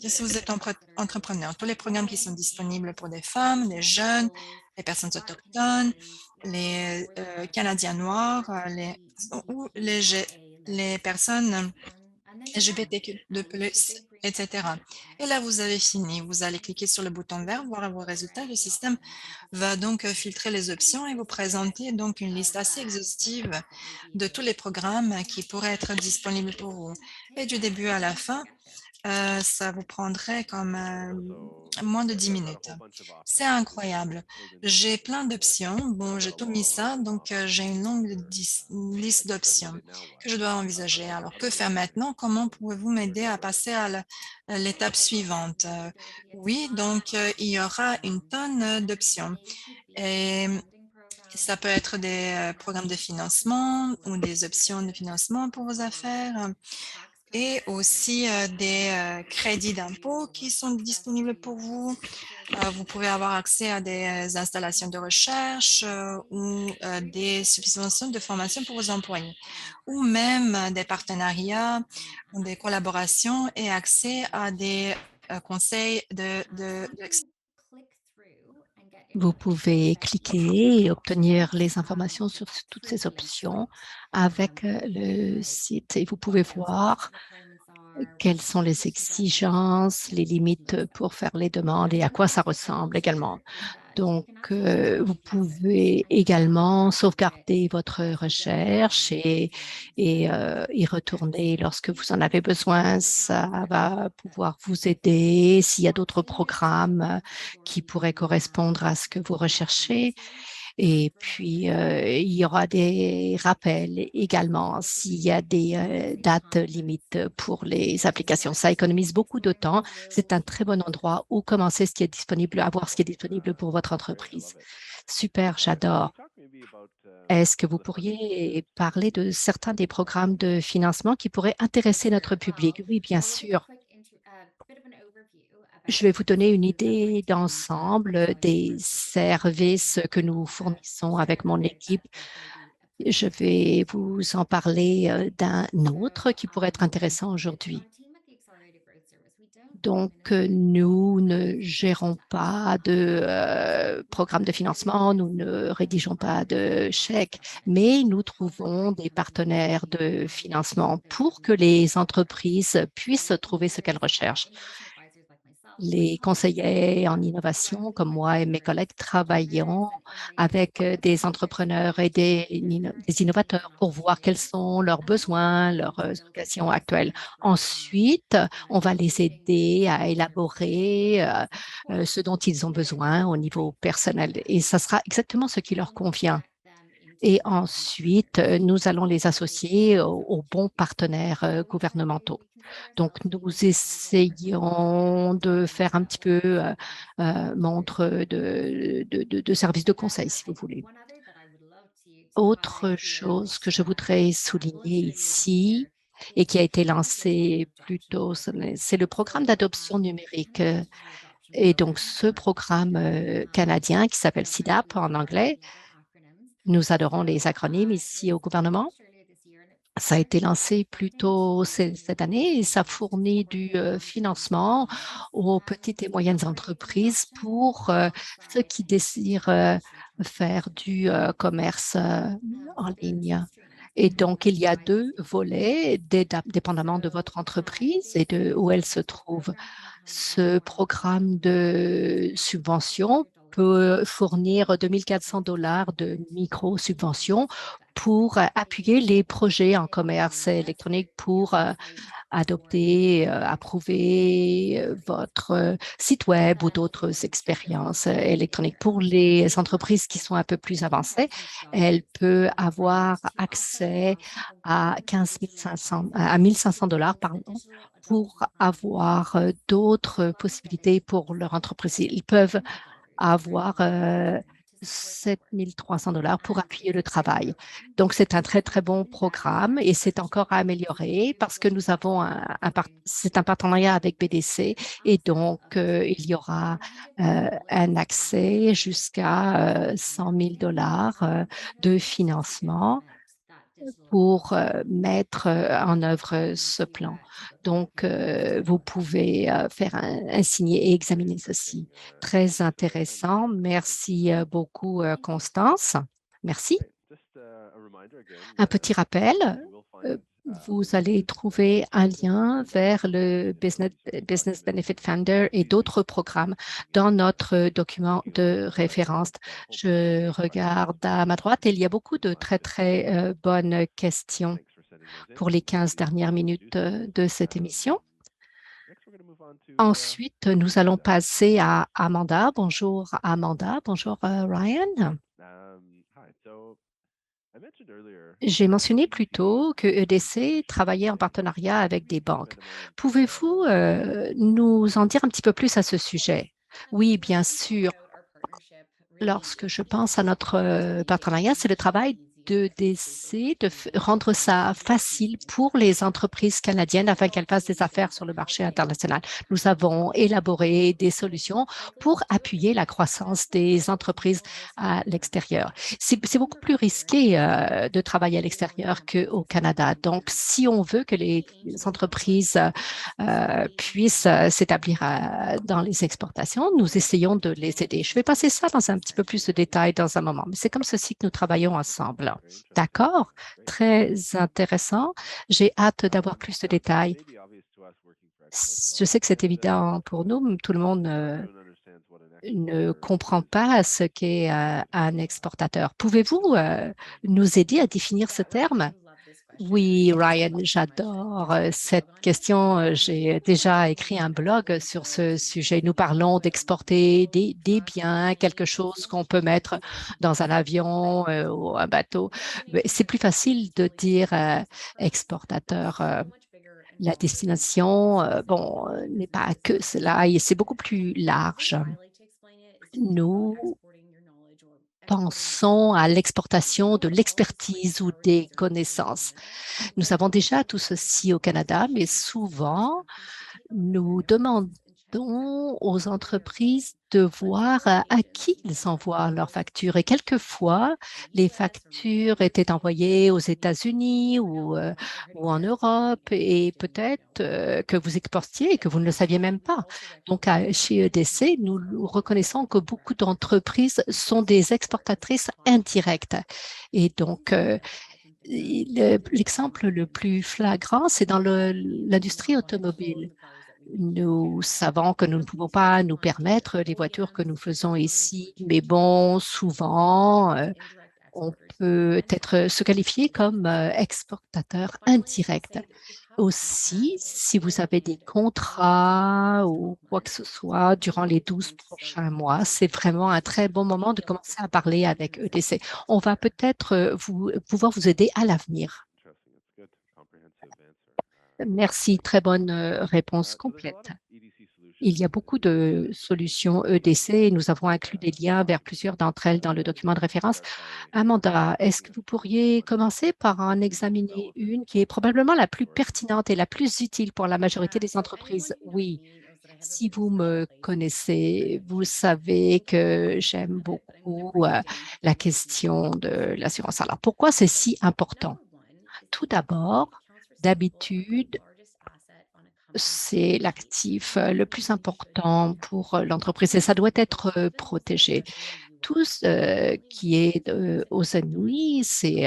si vous êtes entrepreneur, tous les programmes qui sont disponibles pour des femmes, des jeunes, les personnes autochtones, les Canadiens noirs, ou les personnes LGBTQ de plus, etc. Et là, vous avez fini. Vous allez cliquer sur le bouton vert, voir vos résultats. Le système va donc filtrer les options et vous présenter donc une liste assez exhaustive de tous les programmes qui pourraient être disponibles pour vous. Et du début à la fin, ça vous prendrait comme so moins de you 10 guys got a minutes. whole bunch of C'est options to incroyable. build into your J'ai plein successful d'options. Bon, I've j'ai got a tout mis ça, long donc j'ai une list longue here. liste I just d'options submitted. Now what? que je dois envisager. Alors, How do que I faire get started? maintenant? Comment pouvez-vous Where m'aider do I à go from passer here? à l'étape suivante? Oui, donc il y aura une tonne d'options. Et ça peut être des programmes de financement ou des options de financement pour vos affaires et aussi des crédits d'impôt qui sont disponibles pour vous. Vous pouvez avoir accès à des installations de recherche ou des subventions de formation pour vos employés ou même des partenariats ou des collaborations et accès à des conseils Vous pouvez cliquer et obtenir les informations sur toutes ces options avec le site et vous pouvez voir quelles sont les exigences, les limites pour faire les demandes et à quoi ça ressemble également. Donc, vous pouvez également sauvegarder votre recherche et y retourner lorsque vous en avez besoin. Ça va pouvoir vous aider s'il y a d'autres programmes qui pourraient correspondre à ce que vous recherchez. Et puis, il y aura des rappels également s'il y a des dates limites pour les applications. Ça économise beaucoup de temps. C'est un très bon endroit où commencer ce qui est disponible, à voir ce qui est disponible pour votre entreprise. Super, j'adore. Est-ce que vous pourriez parler de certains des programmes de financement qui pourraient intéresser notre public? Oui, bien sûr. Je vais vous donner une idée d'ensemble des services que nous fournissons avec mon équipe. Je vais vous en parler d'un autre qui pourrait être intéressant aujourd'hui. Donc, nous ne gérons pas de programme de financement, nous ne rédigeons pas de chèques, mais nous trouvons des partenaires de financement pour que les entreprises puissent trouver ce qu'elles recherchent. Les conseillers en innovation, comme moi et mes collègues, travaillons avec des entrepreneurs et des innovateurs pour voir quels sont leurs besoins, leurs occasions actuelles. Ensuite, on va les aider à élaborer ce dont ils ont besoin au niveau personnel et ça sera exactement ce qui leur convient. Et ensuite, nous allons les associer aux bons partenaires gouvernementaux. Donc, nous essayons de faire un petit peu montre de services de conseil, si vous voulez. Autre chose que je voudrais souligner ici et qui a été lancé plus tôt, c'est le programme d'adoption numérique. Et donc, ce programme canadien qui s'appelle CIDAP en anglais, nous adorons les acronymes ici au gouvernement. Ça a été lancé plus tôt cette année et ça fournit du financement aux petites et moyennes entreprises pour ceux qui désirent faire du commerce en ligne. Et donc, il y a deux volets, dépendamment de votre entreprise et de où elle se trouve. Ce programme de subvention peut fournir 2 400 $ de micro-subventions pour appuyer les projets en commerce électronique pour adopter, approuver votre site web ou d'autres expériences électroniques. Pour les entreprises qui sont un peu plus avancées, elles peuvent avoir accès à 15 500, à 1 500 $ par an pour avoir d'autres possibilités pour leur entreprise. Ils peuvent avoir 7 300 $ pour appuyer le travail. Donc, c'est un très, très bon programme et c'est encore à améliorer parce que nous avons c'est un partenariat avec BDC et donc il y aura un accès jusqu'à 100 000 $ de financement pour mettre en œuvre ce plan. Donc, vous pouvez faire un signer et examiner ceci. Très intéressant. Merci beaucoup, Constance. Merci. Un petit rappel, vous allez trouver un lien vers le Business Benefit Finder et d'autres programmes dans notre document de référence. Je regarde à ma droite et il y a beaucoup de très, très bonnes questions pour les 15 dernières minutes de cette émission. Ensuite, nous allons passer à Amanda. Bonjour Amanda. Bonjour Ryan. J'ai mentionné plus tôt que EDC travaillait en partenariat avec des banques. Pouvez-vous nous en dire un petit peu plus à ce sujet? Oui, bien sûr. lorsque je pense à notre partenariat, c'est le travail d'essayer de rendre ça facile pour les entreprises canadiennes afin qu'elles fassent des affaires sur le marché international. Nous avons élaboré des solutions pour appuyer la croissance des entreprises à l'extérieur. C'est beaucoup plus risqué de travailler à l'extérieur qu'au Canada. Donc, si on veut que les entreprises puissent s'établir dans les exportations, nous essayons de les aider. Je vais passer ça dans un petit peu plus de détails dans un moment, mais c'est comme ceci que nous travaillons ensemble. D'accord? Très intéressant. J'ai hâte d'avoir plus de détails. Je sais que c'est évident pour nous, mais tout le monde ne comprend pas ce qu'est un exportateur. Pouvez-vous nous aider à définir ce terme? Oui, Ryan, j'adore cette question. J'ai déjà écrit un blog sur ce sujet. Nous parlons d'exporter des biens, quelque chose qu'on peut mettre dans un avion ou un bateau. Mais c'est plus facile de dire exportateur. La destination, bon, n'est pas que cela, et c'est beaucoup plus large. Nous pensons à l'exportation de l'expertise ou des connaissances. Nous avons déjà tout ceci au Canada, mais souvent, nous demandons aux entreprises de voir à qui ils envoient leurs factures. Et quelquefois, les factures étaient envoyées aux États-Unis ou en Europe et peut-être que vous exportiez et que vous ne le saviez même pas. Donc, chez EDC, nous reconnaissons que beaucoup d'entreprises sont des exportatrices indirectes. Et donc, l'exemple le plus flagrant, c'est dans l'industrie automobile. Nous savons que nous ne pouvons pas nous permettre les voitures que nous faisons ici, mais bon, souvent, on peut être se qualifier comme exportateur indirect. Aussi, si vous avez des contrats ou quoi que ce soit durant les 12 prochains mois, c'est vraiment un très bon moment de commencer à parler avec EDC. On va peut-être pouvoir vous aider à l'avenir. Merci, très bonne réponse complète. Il y a beaucoup de solutions EDC et nous avons inclus des liens vers plusieurs d'entre elles dans le document de référence. Amanda, est-ce que vous pourriez commencer par en examiner une qui est probablement la plus pertinente et la plus utile pour la majorité des entreprises? Oui. Si vous me connaissez, vous savez que j'aime beaucoup la question de l'assurance. Alors, pourquoi c'est si important? Tout d'abord, d'habitude, c'est l'actif le plus important pour l'entreprise et ça doit être protégé. Tout ce qui est aux ennuis, c'est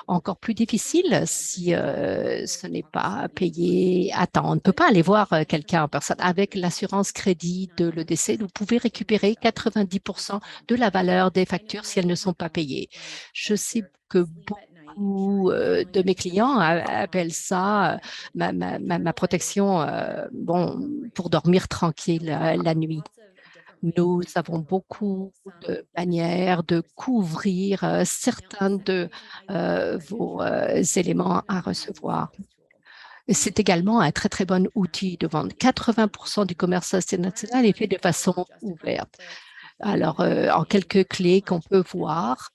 encore plus difficile si ce n'est pas payé à temps. On ne peut pas aller voir quelqu'un en personne. Avec l'assurance crédit de l'EDC, vous pouvez récupérer 90% de la valeur des factures si elles ne sont pas payées. Je sais que beaucoup de mes clients appellent ça ma protection bon, pour dormir tranquille la nuit. Nous avons beaucoup de manières de couvrir certains de vos éléments à recevoir. C'est également un très, très bon outil de vente. 80% du commerce international est fait de façon ouverte. Alors, en quelques clés qu'on peut voir,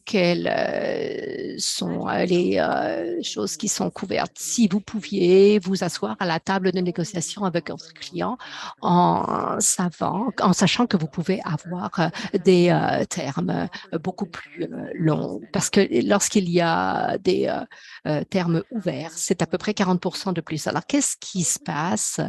quelles sont les choses qui sont couvertes. Si vous pouviez vous asseoir à la table de négociation avec votre client en sachant que vous pouvez avoir des termes beaucoup plus longs, parce que lorsqu'il y a des termes ouverts, c'est à peu près 40% de plus. Alors, qu'est-ce qui se passe?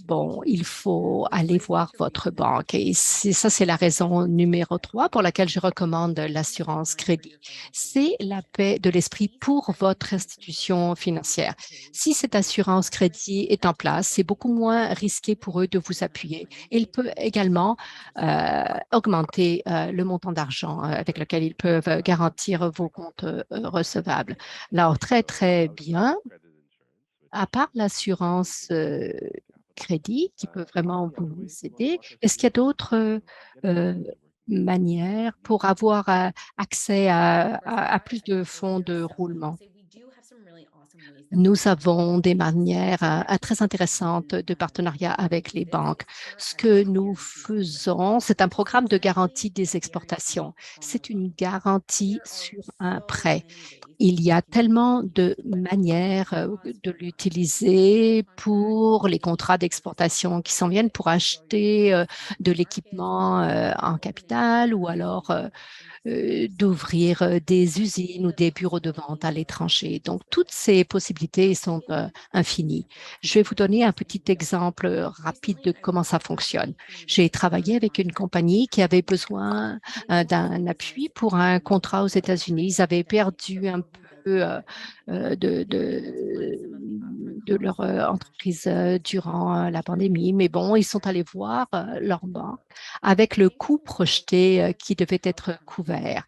Bon, il faut aller voir votre banque et ça, c'est la raison numéro 3 pour laquelle je recommande l'assurance crédit. C'est la paix de l'esprit pour votre institution financière. Si cette assurance crédit est en place, c'est beaucoup moins risqué pour eux de vous appuyer. Il peut également augmenter le montant d'argent avec lequel ils peuvent garantir vos comptes recevables. Alors, très, très bien. À part l'assurance crédit qui peut vraiment vous aider, est-ce qu'il y a d'autres manières pour avoir accès à plus de fonds de roulement? Nous avons des manières très intéressantes de partenariat avec les banques. Ce que nous faisons, c'est un programme de garantie des exportations. C'est une garantie sur un prêt. Il y a tellement de manières de l'utiliser pour les contrats d'exportation qui s'en viennent pour acheter de l'équipement en capital ou alors d'ouvrir des usines ou des bureaux de vente à l'étranger. Donc, toutes ces possibilités sont infinies. Je vais vous donner un petit exemple rapide de comment ça fonctionne. J'ai travaillé avec une compagnie qui avait besoin d'un appui pour un contrat aux États-Unis. Ils avaient perdu un peu de leur entreprise durant la pandémie. Mais bon, ils sont allés voir leur banque avec le coût projeté qui devait être couvert.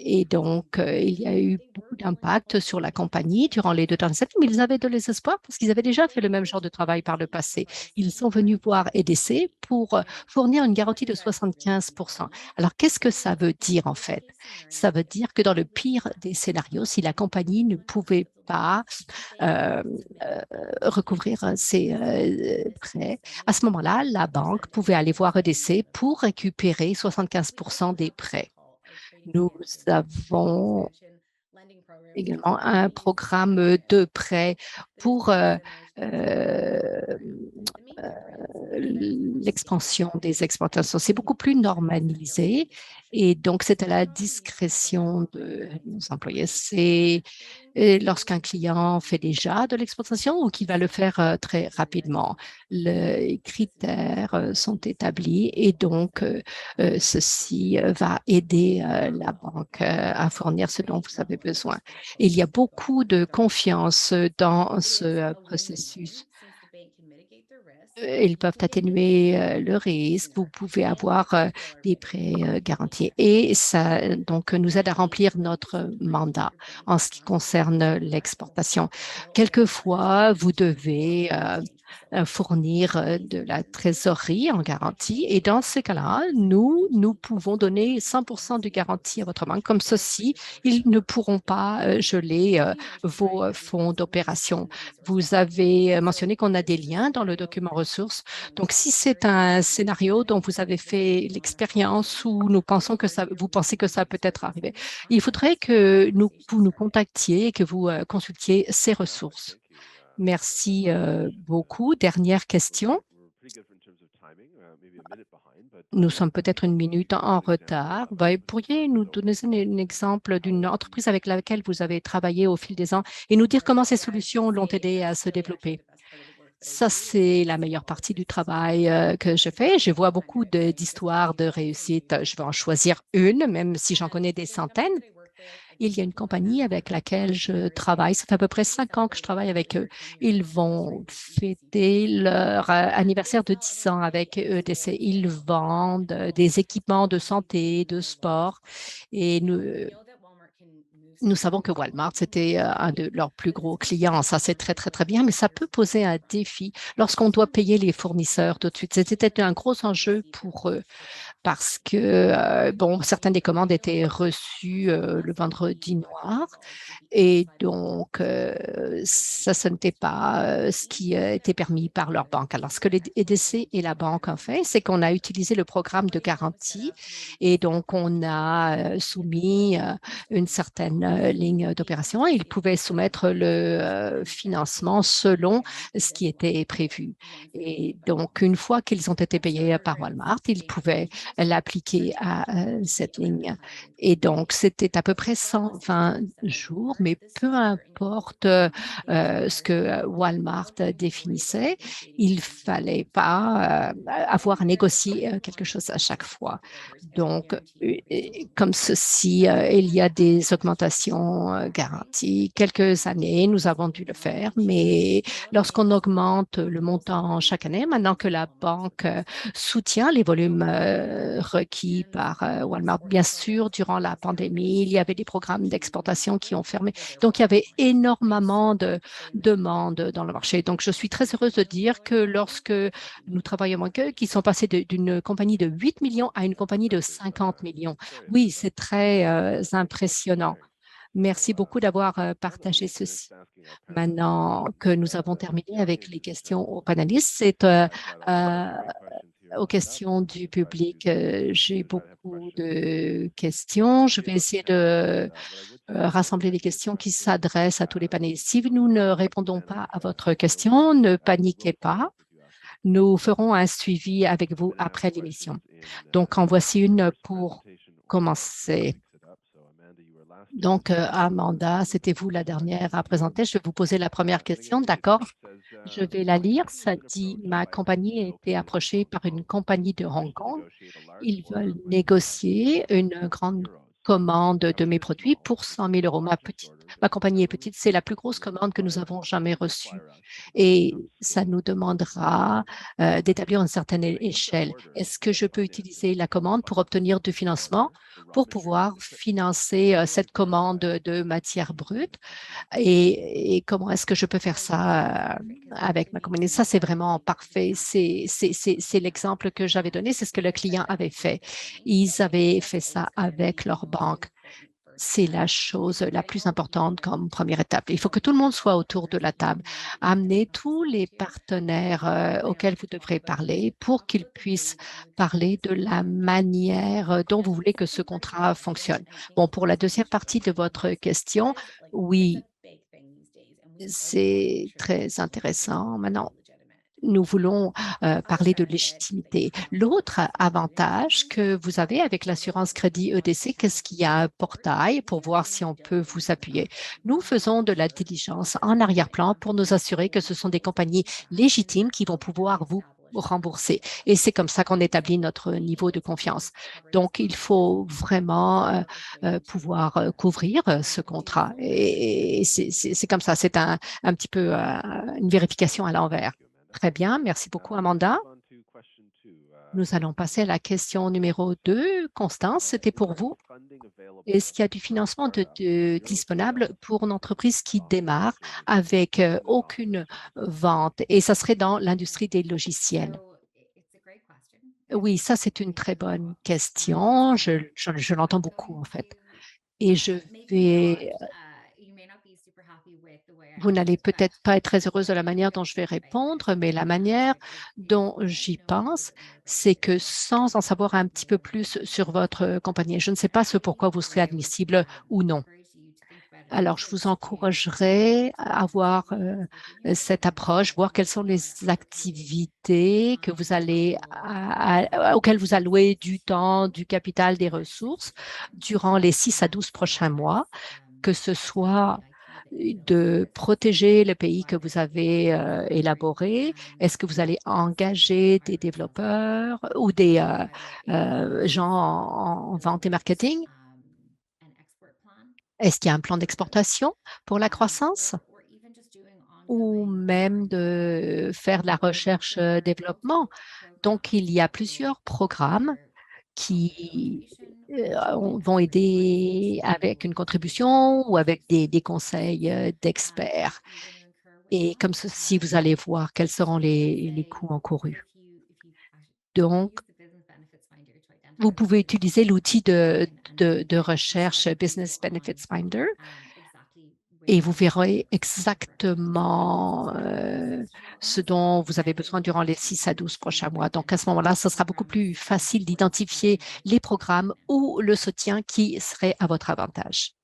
Et donc, il y a eu beaucoup d'impact sur la compagnie durant les 2 dernières années, mais ils avaient de l'espoir parce qu'ils avaient déjà fait le même genre de travail par le passé. Ils sont venus voir EDC pour fournir une garantie de 75%. Alors, qu'est-ce que ça veut dire en fait? Ça veut dire que dans le pire des scénarios, si la compagnie ne pouvait pas euh, recouvrir ses prêts, à ce moment-là, la banque pouvait aller voir EDC pour récupérer 75% des prêts. Nous avons également un programme de prêt pour euh, l'expansion des exportations. C'est beaucoup plus normalisé et donc c'est à la discrétion de nos employés. C'est lorsqu'un client fait déjà de l'exportation ou qu'il va le faire très rapidement. Les critères sont établis et donc ceci va aider la banque à fournir ce dont vous avez besoin. Il y a beaucoup de confiance dans ce processus. Ils peuvent atténuer le risque. Vous pouvez avoir des prêts garantis. Et ça donc nous aide à remplir notre mandat en ce qui concerne l'exportation. Quelquefois, vous devez fournir de la trésorerie en garantie. Et dans ce cas-là, nous pouvons donner 100% de garantie à votre banque. Comme ceci, ils ne pourront pas geler vos fonds d'opération. Vous avez mentionné qu'on a des liens dans le document ressources. Donc, si c'est un scénario dont vous avez fait l'expérience ou nous pensons que ça, vous pensez que ça peut être arrivé, il faudrait que vous nous contactiez et que vous consultiez ces ressources. Merci beaucoup. Dernière question. Nous sommes peut-être une minute en retard. Pourriez nous donner un exemple d'une entreprise avec laquelle vous avez travaillé au fil des ans et nous dire comment ces solutions l'ont aidé à se développer? Ça, c'est la meilleure partie du travail que je fais. Je vois beaucoup d'histoires de réussite. Je vais en choisir une, même si j'en connais des centaines. Il y a une compagnie avec laquelle je travaille. Ça fait à peu près 5 ans que je travaille avec eux. Ils vont fêter leur anniversaire de 10 ans avec EDC. Ils vendent des équipements de santé, de sport. Et nous savons que Walmart, c'était un de leurs plus gros clients. Ça, c'est très, très, très bien, mais ça peut poser un défi lorsqu'on doit payer les fournisseurs tout de suite. C'était un gros enjeu pour eux parce que, bon, certaines des commandes étaient reçues le vendredi noir et donc, ça, ce n'était pas ce qui était permis par leur banque. Alors, ce que les EDC et la banque ont fait, c'est qu'on a utilisé le programme de garantie et donc, on a soumis une certaine ligne d'opération et ils pouvaient soumettre le financement selon ce qui était prévu. Et donc, une fois qu'ils ont été payés par Walmart, ils pouvaient l'appliquer à cette ligne. Et donc, c'était à peu près 120 jours, mais peu importe ce que Walmart définissait, il fallait pas avoir à négocier quelque chose à chaque fois. Donc, comme ceci, il y a des augmentations garanties. Quelques années, nous avons dû le faire, mais lorsqu'on augmente le montant chaque année, maintenant que la banque soutient les volumes requis par Walmart, bien sûr, durant la pandémie, il y avait des programmes d'exportation qui ont fermé. Donc, il y avait énormément de demandes dans le marché. Donc, je suis très heureuse de dire que lorsque nous travaillons avec eux, qui sont passés d'une compagnie de 8 millions à une compagnie de 50 millions. Oui, c'est très impressionnant. Merci beaucoup d'avoir partagé ceci. Maintenant que nous avons terminé avec les questions aux panélistes, c'est aux questions du public. J'ai beaucoup de questions. Je vais essayer de rassembler les questions qui s'adressent à tous les panélistes. Si nous ne répondons pas à votre question, ne paniquez pas. Nous ferons un suivi avec vous après l'émission. Donc, en voici une pour commencer. Donc, Amanda, c'était vous la dernière à présenter. Je vais vous poser la première question. D'accord? Je vais la lire. Ça dit, ma compagnie a été approchée par une compagnie de Hong Kong. Ils veulent négocier une grande commande de mes produits pour 100 000 euros. Ma compagnie est petite. C'est la plus grosse commande que nous avons jamais reçue. Et ça nous demandera d'établir une certaine échelle. Est-ce que je peux utiliser la commande pour obtenir du financement pour pouvoir financer cette commande de matière brute? Et comment est-ce que je peux faire ça avec ma compagnie? Ça, c'est vraiment parfait. C'est l'exemple que j'avais donné. C'est ce que le client avait fait. Ils avaient fait ça avec leur banque. C'est la chose la plus importante comme première étape. Il faut que tout le monde soit autour de la table. Amenez tous les partenaires auxquels vous devrez parler pour qu'ils puissent parler de la manière dont vous voulez que ce contrat fonctionne. Bon, pour la deuxième partie de votre question, oui, c'est très intéressant. Maintenant, nous voulons parler de légitimité. L'autre avantage que vous avez avec l'assurance crédit EDC, qu'est-ce qu'il y a un portail pour voir si on peut vous appuyer. Nous faisons de la diligence en arrière-plan pour nous assurer que ce sont des compagnies légitimes qui vont pouvoir vous rembourser. Et c'est comme ça qu'on établit notre niveau de confiance. Donc, il faut vraiment pouvoir couvrir ce contrat. Et c'est comme ça, c'est un petit peu une vérification à l'envers. Très bien, merci beaucoup, Amanda. Nous allons passer à la question numéro 2. Constance, c'était pour vous. Est-ce qu'il y a du financement disponible pour une entreprise qui démarre avec aucune vente? Et ça serait dans l'industrie des logiciels. Oui, ça, c'est une très bonne question. Je l'entends beaucoup, en fait. Et je vais vous n'allez peut-être pas être très heureuse de la manière dont je vais répondre, mais la manière dont j'y pense, c'est que sans en savoir un petit peu plus sur votre compagnie, je ne sais pas ce pourquoi vous serez admissible ou non. Alors, je vous encouragerais à avoir cette approche, voir quelles sont les activités que vous allez, auxquelles vous allouez du temps, du capital, des ressources durant les 6 à 12 prochains mois, que ce soit de protéger le pays que vous avez élaboré? Est-ce que vous allez engager des développeurs ou des gens en vente et marketing? Est-ce qu'il y a un plan d'exportation pour la croissance? Ou même de faire de la recherche-développement. Donc, il y a plusieurs programmes qui vont aider avec une contribution ou avec des conseils d'experts. Et comme ceci, vous allez voir quels seront les coûts encourus. Donc, vous pouvez utiliser l'outil de recherche Business Benefits Finder et vous verrez exactement ce dont vous avez besoin durant les 6 à 12 prochains mois. Donc, à ce moment-là, ce sera beaucoup plus facile d'identifier les programmes ou le soutien qui serait à votre avantage.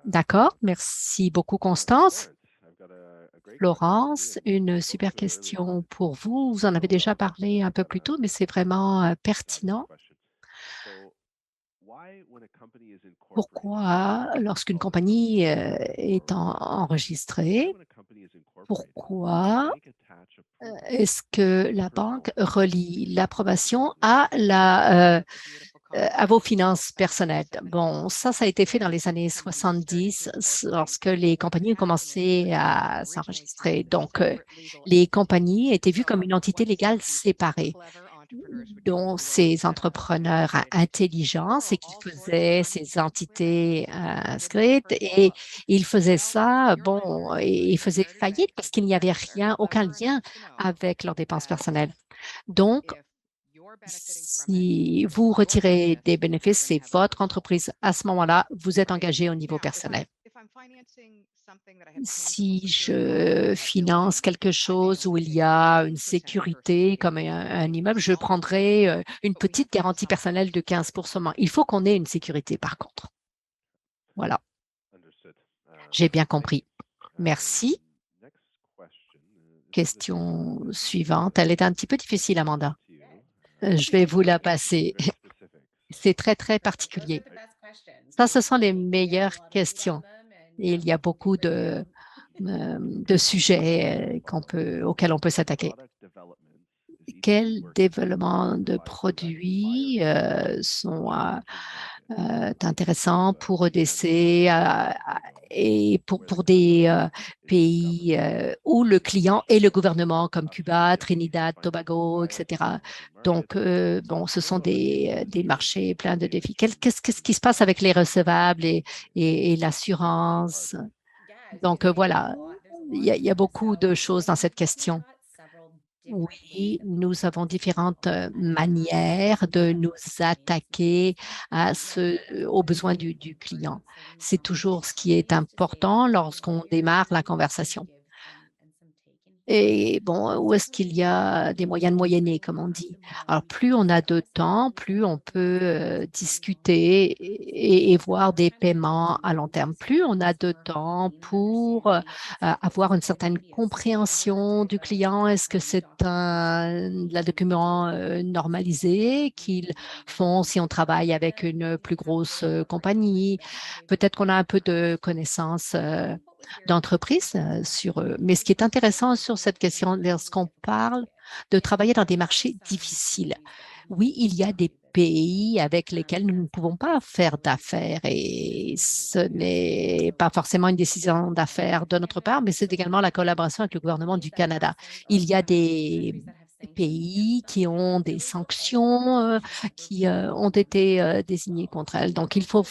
D'accord, merci beaucoup, Constance. Florence, une super question pour vous. Vous en avez déjà parlé un peu plus tôt, mais c'est vraiment pertinent. Pourquoi, lorsqu'une compagnie est enregistrée, pourquoi est-ce que la banque relie l'approbation à vos finances personnelles? Bon, ça a été fait dans les années 70 lorsque les compagnies ont commencé à s'enregistrer. Donc, les compagnies étaient vues comme une entité légale séparée, dont ces entrepreneurs intelligents, c'est qu'ils faisaient ces entités inscrites et ils faisaient ça, bon, et ils faisaient faillite parce qu'il n'y avait rien, aucun lien avec leurs dépenses personnelles. Donc, Si vous retirez des bénéfices, c'est votre entreprise. À ce moment-là, vous êtes engagé au niveau personnel. Si je finance quelque chose où il y a une sécurité comme un immeuble, je prendrai une petite garantie personnelle de 15%. Il faut qu'on ait une sécurité par contre. Voilà, j'ai bien compris. Merci. Question suivante. Elle est un petit peu difficile, Amanda. Je vais vous la passer. C'est très, très particulier. Ça, ce sont les meilleures questions. Et il y a beaucoup de sujets auxquels on peut s'attaquer. Quels développements de produits sont intéressants pour EDC et pour des pays où le client est le gouvernement comme Cuba, Trinidad, Tobago, etc. Donc, bon, ce sont des marchés pleins de défis. Qu'est-ce qui se passe avec les recevables et l'assurance? Donc, voilà, il y a beaucoup de choses dans cette question. Oui, nous avons différentes manières de nous attaquer aux besoins du client. C'est toujours ce qui est important lorsqu'on démarre la conversation. Et bon, où est-ce qu'il y a des moyens de moyenner, comme on dit? Alors, plus on a de temps, plus on peut discuter et voir des paiements à long terme. Plus on a de temps pour avoir une certaine compréhension du client. Est-ce que c'est un document normalisé qu'ils font si on travaille avec une plus grosse compagnie? Peut-être qu'on a un peu de connaissances d'entreprise sur eux. Mais ce qui est intéressant sur cette question, lorsqu'on parle de travailler dans des marchés difficiles, oui, il y a des pays avec lesquels nous ne pouvons pas faire d'affaires et ce n'est pas forcément une décision d'affaires de notre part, mais c'est également la collaboration avec le gouvernement du Canada. Il y a des pays qui ont des sanctions qui ont été désignées contre elles. Donc, il faut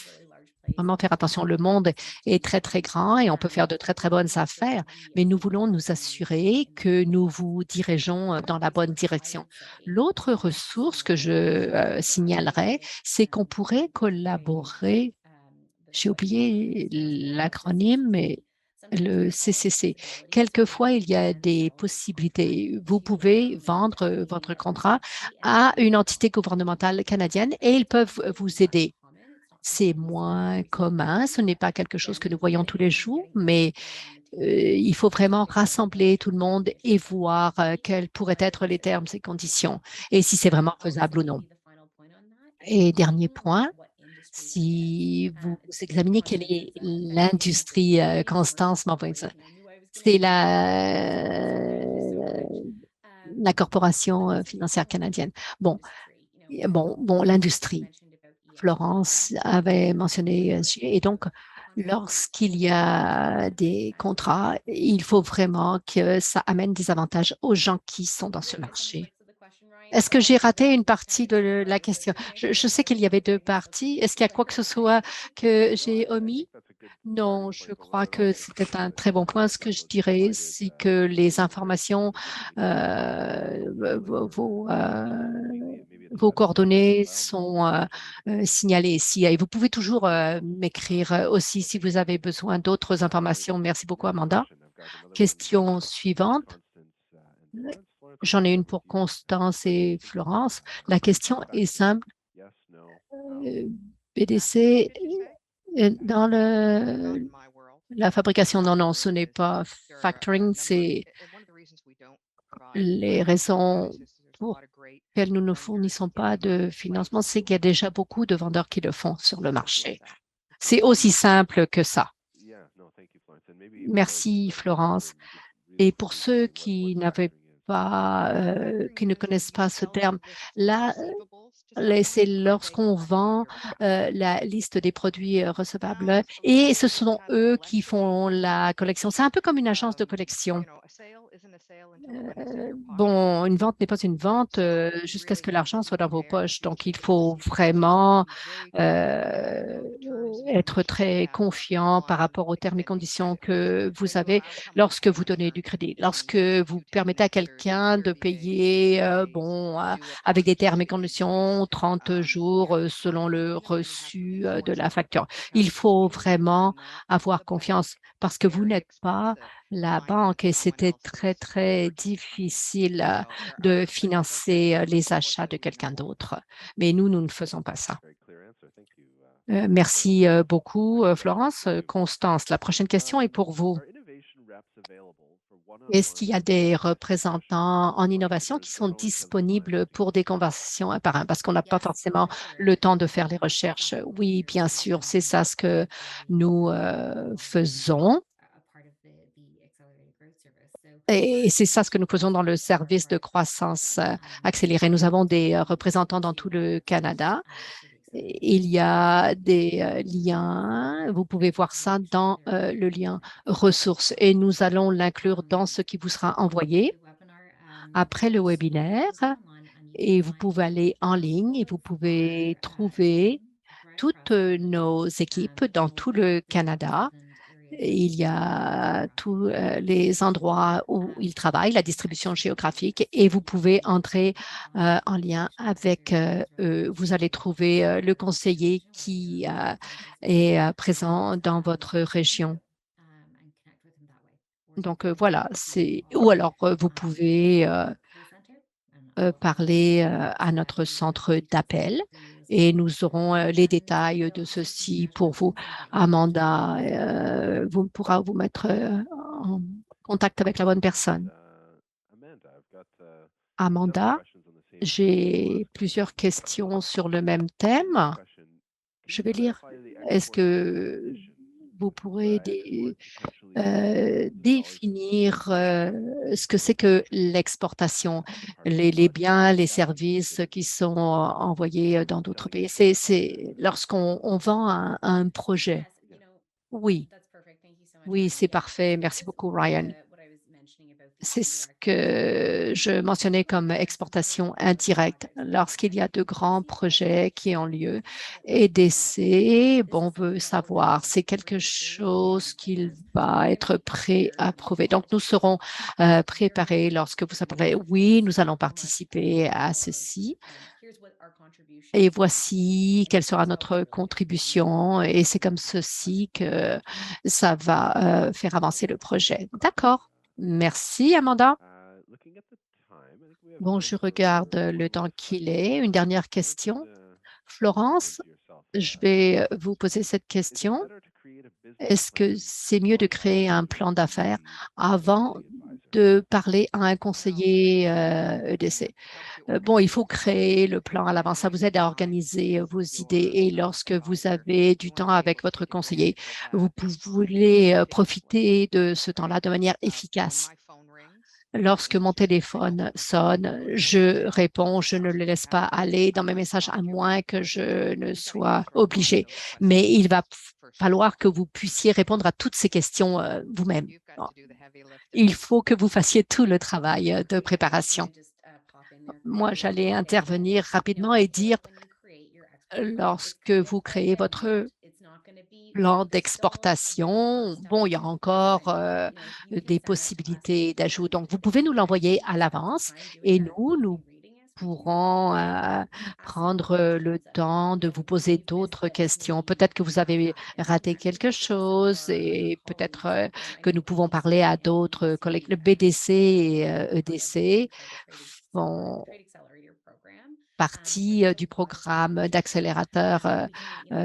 vraiment faire attention. Le monde est très, très grand et on peut faire de très, très bonnes affaires, mais nous voulons nous assurer que nous vous dirigeons dans la bonne direction. L'autre ressource que je signalerais, c'est qu'on pourrait collaborer, j'ai oublié l'acronyme, mais le CCC. Quelquefois, il y a des possibilités. Vous pouvez vendre votre contrat à une entité gouvernementale canadienne et ils peuvent vous aider. C'est moins commun, ce n'est pas quelque chose que nous voyons tous les jours, mais il faut vraiment rassembler tout le monde et voir quels pourraient être les termes et conditions et si c'est vraiment faisable ou non. Et dernier point, si vous examinez quelle est l'industrie, Constance m'envoie ça. C'est la corporation financière canadienne. Bon, l'industrie. Florence avait mentionné, et donc, lorsqu'il y a des contrats, il faut vraiment que ça amène des avantages aux gens qui sont dans ce marché. Est-ce que j'ai raté une partie de la question? Je sais qu'il y avait deux parties. Est-ce qu'il y a quoi que ce soit que j'ai omis? Non, je crois que c'était un très bon point. Ce que je dirais, c'est que les informations, vos coordonnées sont signalées ici. Et vous pouvez toujours m'écrire aussi si vous avez besoin d'autres informations. Merci beaucoup, Amanda. Question suivante. J'en ai une pour Constance et Florence. La question est simple. BDC, dans la fabrication, non, ce n'est pas factoring, c'est les raisons pour lesquelles nous ne fournissons pas de financement, c'est qu'il y a déjà beaucoup de vendeurs qui le font sur le marché. C'est aussi simple que ça. Merci, Florence. Et pour ceux qui n'avaient pas, qui ne connaissent pas ce terme, là, c'est lorsqu'on vend la liste des produits recevables et ce sont eux qui font la collection. C'est un peu comme une agence de collection. Bon, une vente n'est pas une vente jusqu'à ce que l'argent soit dans vos poches. Donc, il faut vraiment être très confiant par rapport aux termes et conditions que vous avez lorsque vous donnez du crédit. Lorsque vous permettez à quelqu'un de payer, avec des termes et conditions, 30 jours selon le reçu de la facture. Il faut vraiment avoir confiance parce que vous n'êtes pas la banque et c'était très, très difficile de financer les achats de quelqu'un d'autre. Mais nous ne faisons pas ça. Merci beaucoup, Florence. Constance, la prochaine question est pour vous. Est-ce qu'il y a des représentants en innovation qui sont disponibles pour des conversations un par un? Parce qu'on n'a pas forcément le temps de faire les recherches. Oui, bien sûr, c'est ça ce que nous faisons. Et c'est ça ce que nous faisons dans le service de croissance accélérée. Nous avons des représentants dans tout le Canada. Il y a des liens, vous pouvez voir ça dans le lien ressources et nous allons l'inclure dans ce qui vous sera envoyé après le webinaire et vous pouvez aller en ligne et vous pouvez trouver toutes nos équipes dans tout le Canada. Il y a tous les endroits où ils travaillent, la distribution géographique, et vous pouvez entrer en lien avec eux. Vous allez trouver le conseiller qui est présent dans votre région. Donc voilà, ou alors vous pouvez parler à notre centre d'appel et nous aurons les détails de ceci pour vous. Amanda pourra vous mettre en contact avec la bonne personne. Amanda, j'ai plusieurs questions sur le même thème. Je vais lire. Est-ce que vous pourrez définir ce que c'est que l'exportation, les biens, les services qui sont envoyés dans d'autres pays? C'est lorsqu'on vend un projet. Oui, oui, c'est parfait. Merci beaucoup, Ryan. C'est ce que je mentionnais comme exportation indirecte. Lorsqu'il y a de grands projets qui ont lieu et d'essais, on veut savoir, c'est quelque chose qui va être pré-approuvé. Donc, nous serons préparés lorsque vous appellerez. Oui, nous allons participer à ceci. Et voici quelle sera notre contribution. Et c'est comme ceci que ça va faire avancer le projet. D'accord. Merci, Amanda. Bon, je regarde le temps qu'il est. Une dernière question. Florence, je vais vous poser cette question. Est-ce que c'est mieux de créer un plan d'affaires avant de parler à un conseiller EDC? Bon, il faut créer le plan à l'avance. Ça vous aide à organiser vos idées. Et lorsque vous avez du temps avec votre conseiller, vous voulez profiter de ce temps-là de manière efficace. Lorsque mon téléphone sonne, je réponds, je ne le laisse pas aller dans mes messages à moins que je ne sois obligée. Mais il va falloir que vous puissiez répondre à toutes ces questions vous-même. Il faut que vous fassiez tout le travail de préparation. Moi, j'allais intervenir rapidement et dire, lorsque vous créez votre plan d'exportation, bon, il y a encore des possibilités d'ajout. Donc, vous pouvez nous l'envoyer à l'avance et nous pourrons prendre le temps de vous poser d'autres questions. Peut-être que vous avez raté quelque chose et peut-être que nous pouvons parler à d'autres collègues. Le BDC et EDC font partie du programme d'accélérateur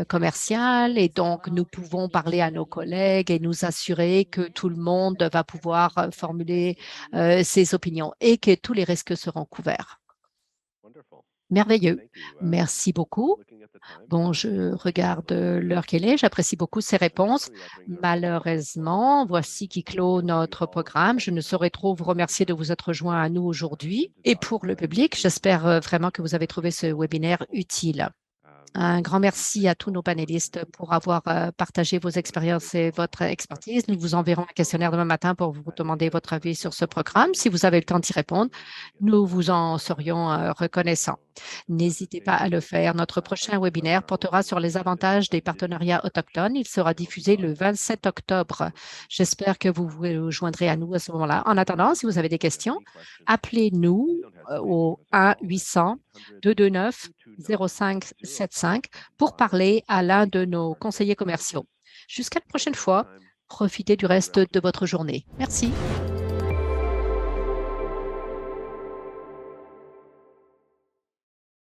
commercial et donc nous pouvons parler à nos collègues et nous assurer que tout le monde va pouvoir formuler ses opinions et que tous les risques seront couverts. Merveilleux. Merci beaucoup. Bon, je regarde l'heure qu'elle est. J'apprécie beaucoup ces réponses. Malheureusement, voici qui clôt notre programme. Je ne saurais trop vous remercier de vous être joints à nous aujourd'hui. Et pour le public, j'espère vraiment que vous avez trouvé ce webinaire utile. Un grand merci à tous nos panélistes pour avoir partagé vos expériences et votre expertise. Nous vous enverrons un questionnaire demain matin pour vous demander votre avis sur ce programme. Si vous avez le temps d'y répondre, nous vous en serions reconnaissants. N'hésitez pas à le faire. Notre prochain webinaire portera sur les avantages des partenariats autochtones. Il sera diffusé le 27 octobre. J'espère que vous vous joindrez à nous à ce moment-là. En attendant, si vous avez des questions, appelez-nous au 1-800-229-0575 pour parler à l'un de nos conseillers commerciaux. Jusqu'à la prochaine fois, profitez du reste de votre journée. Merci.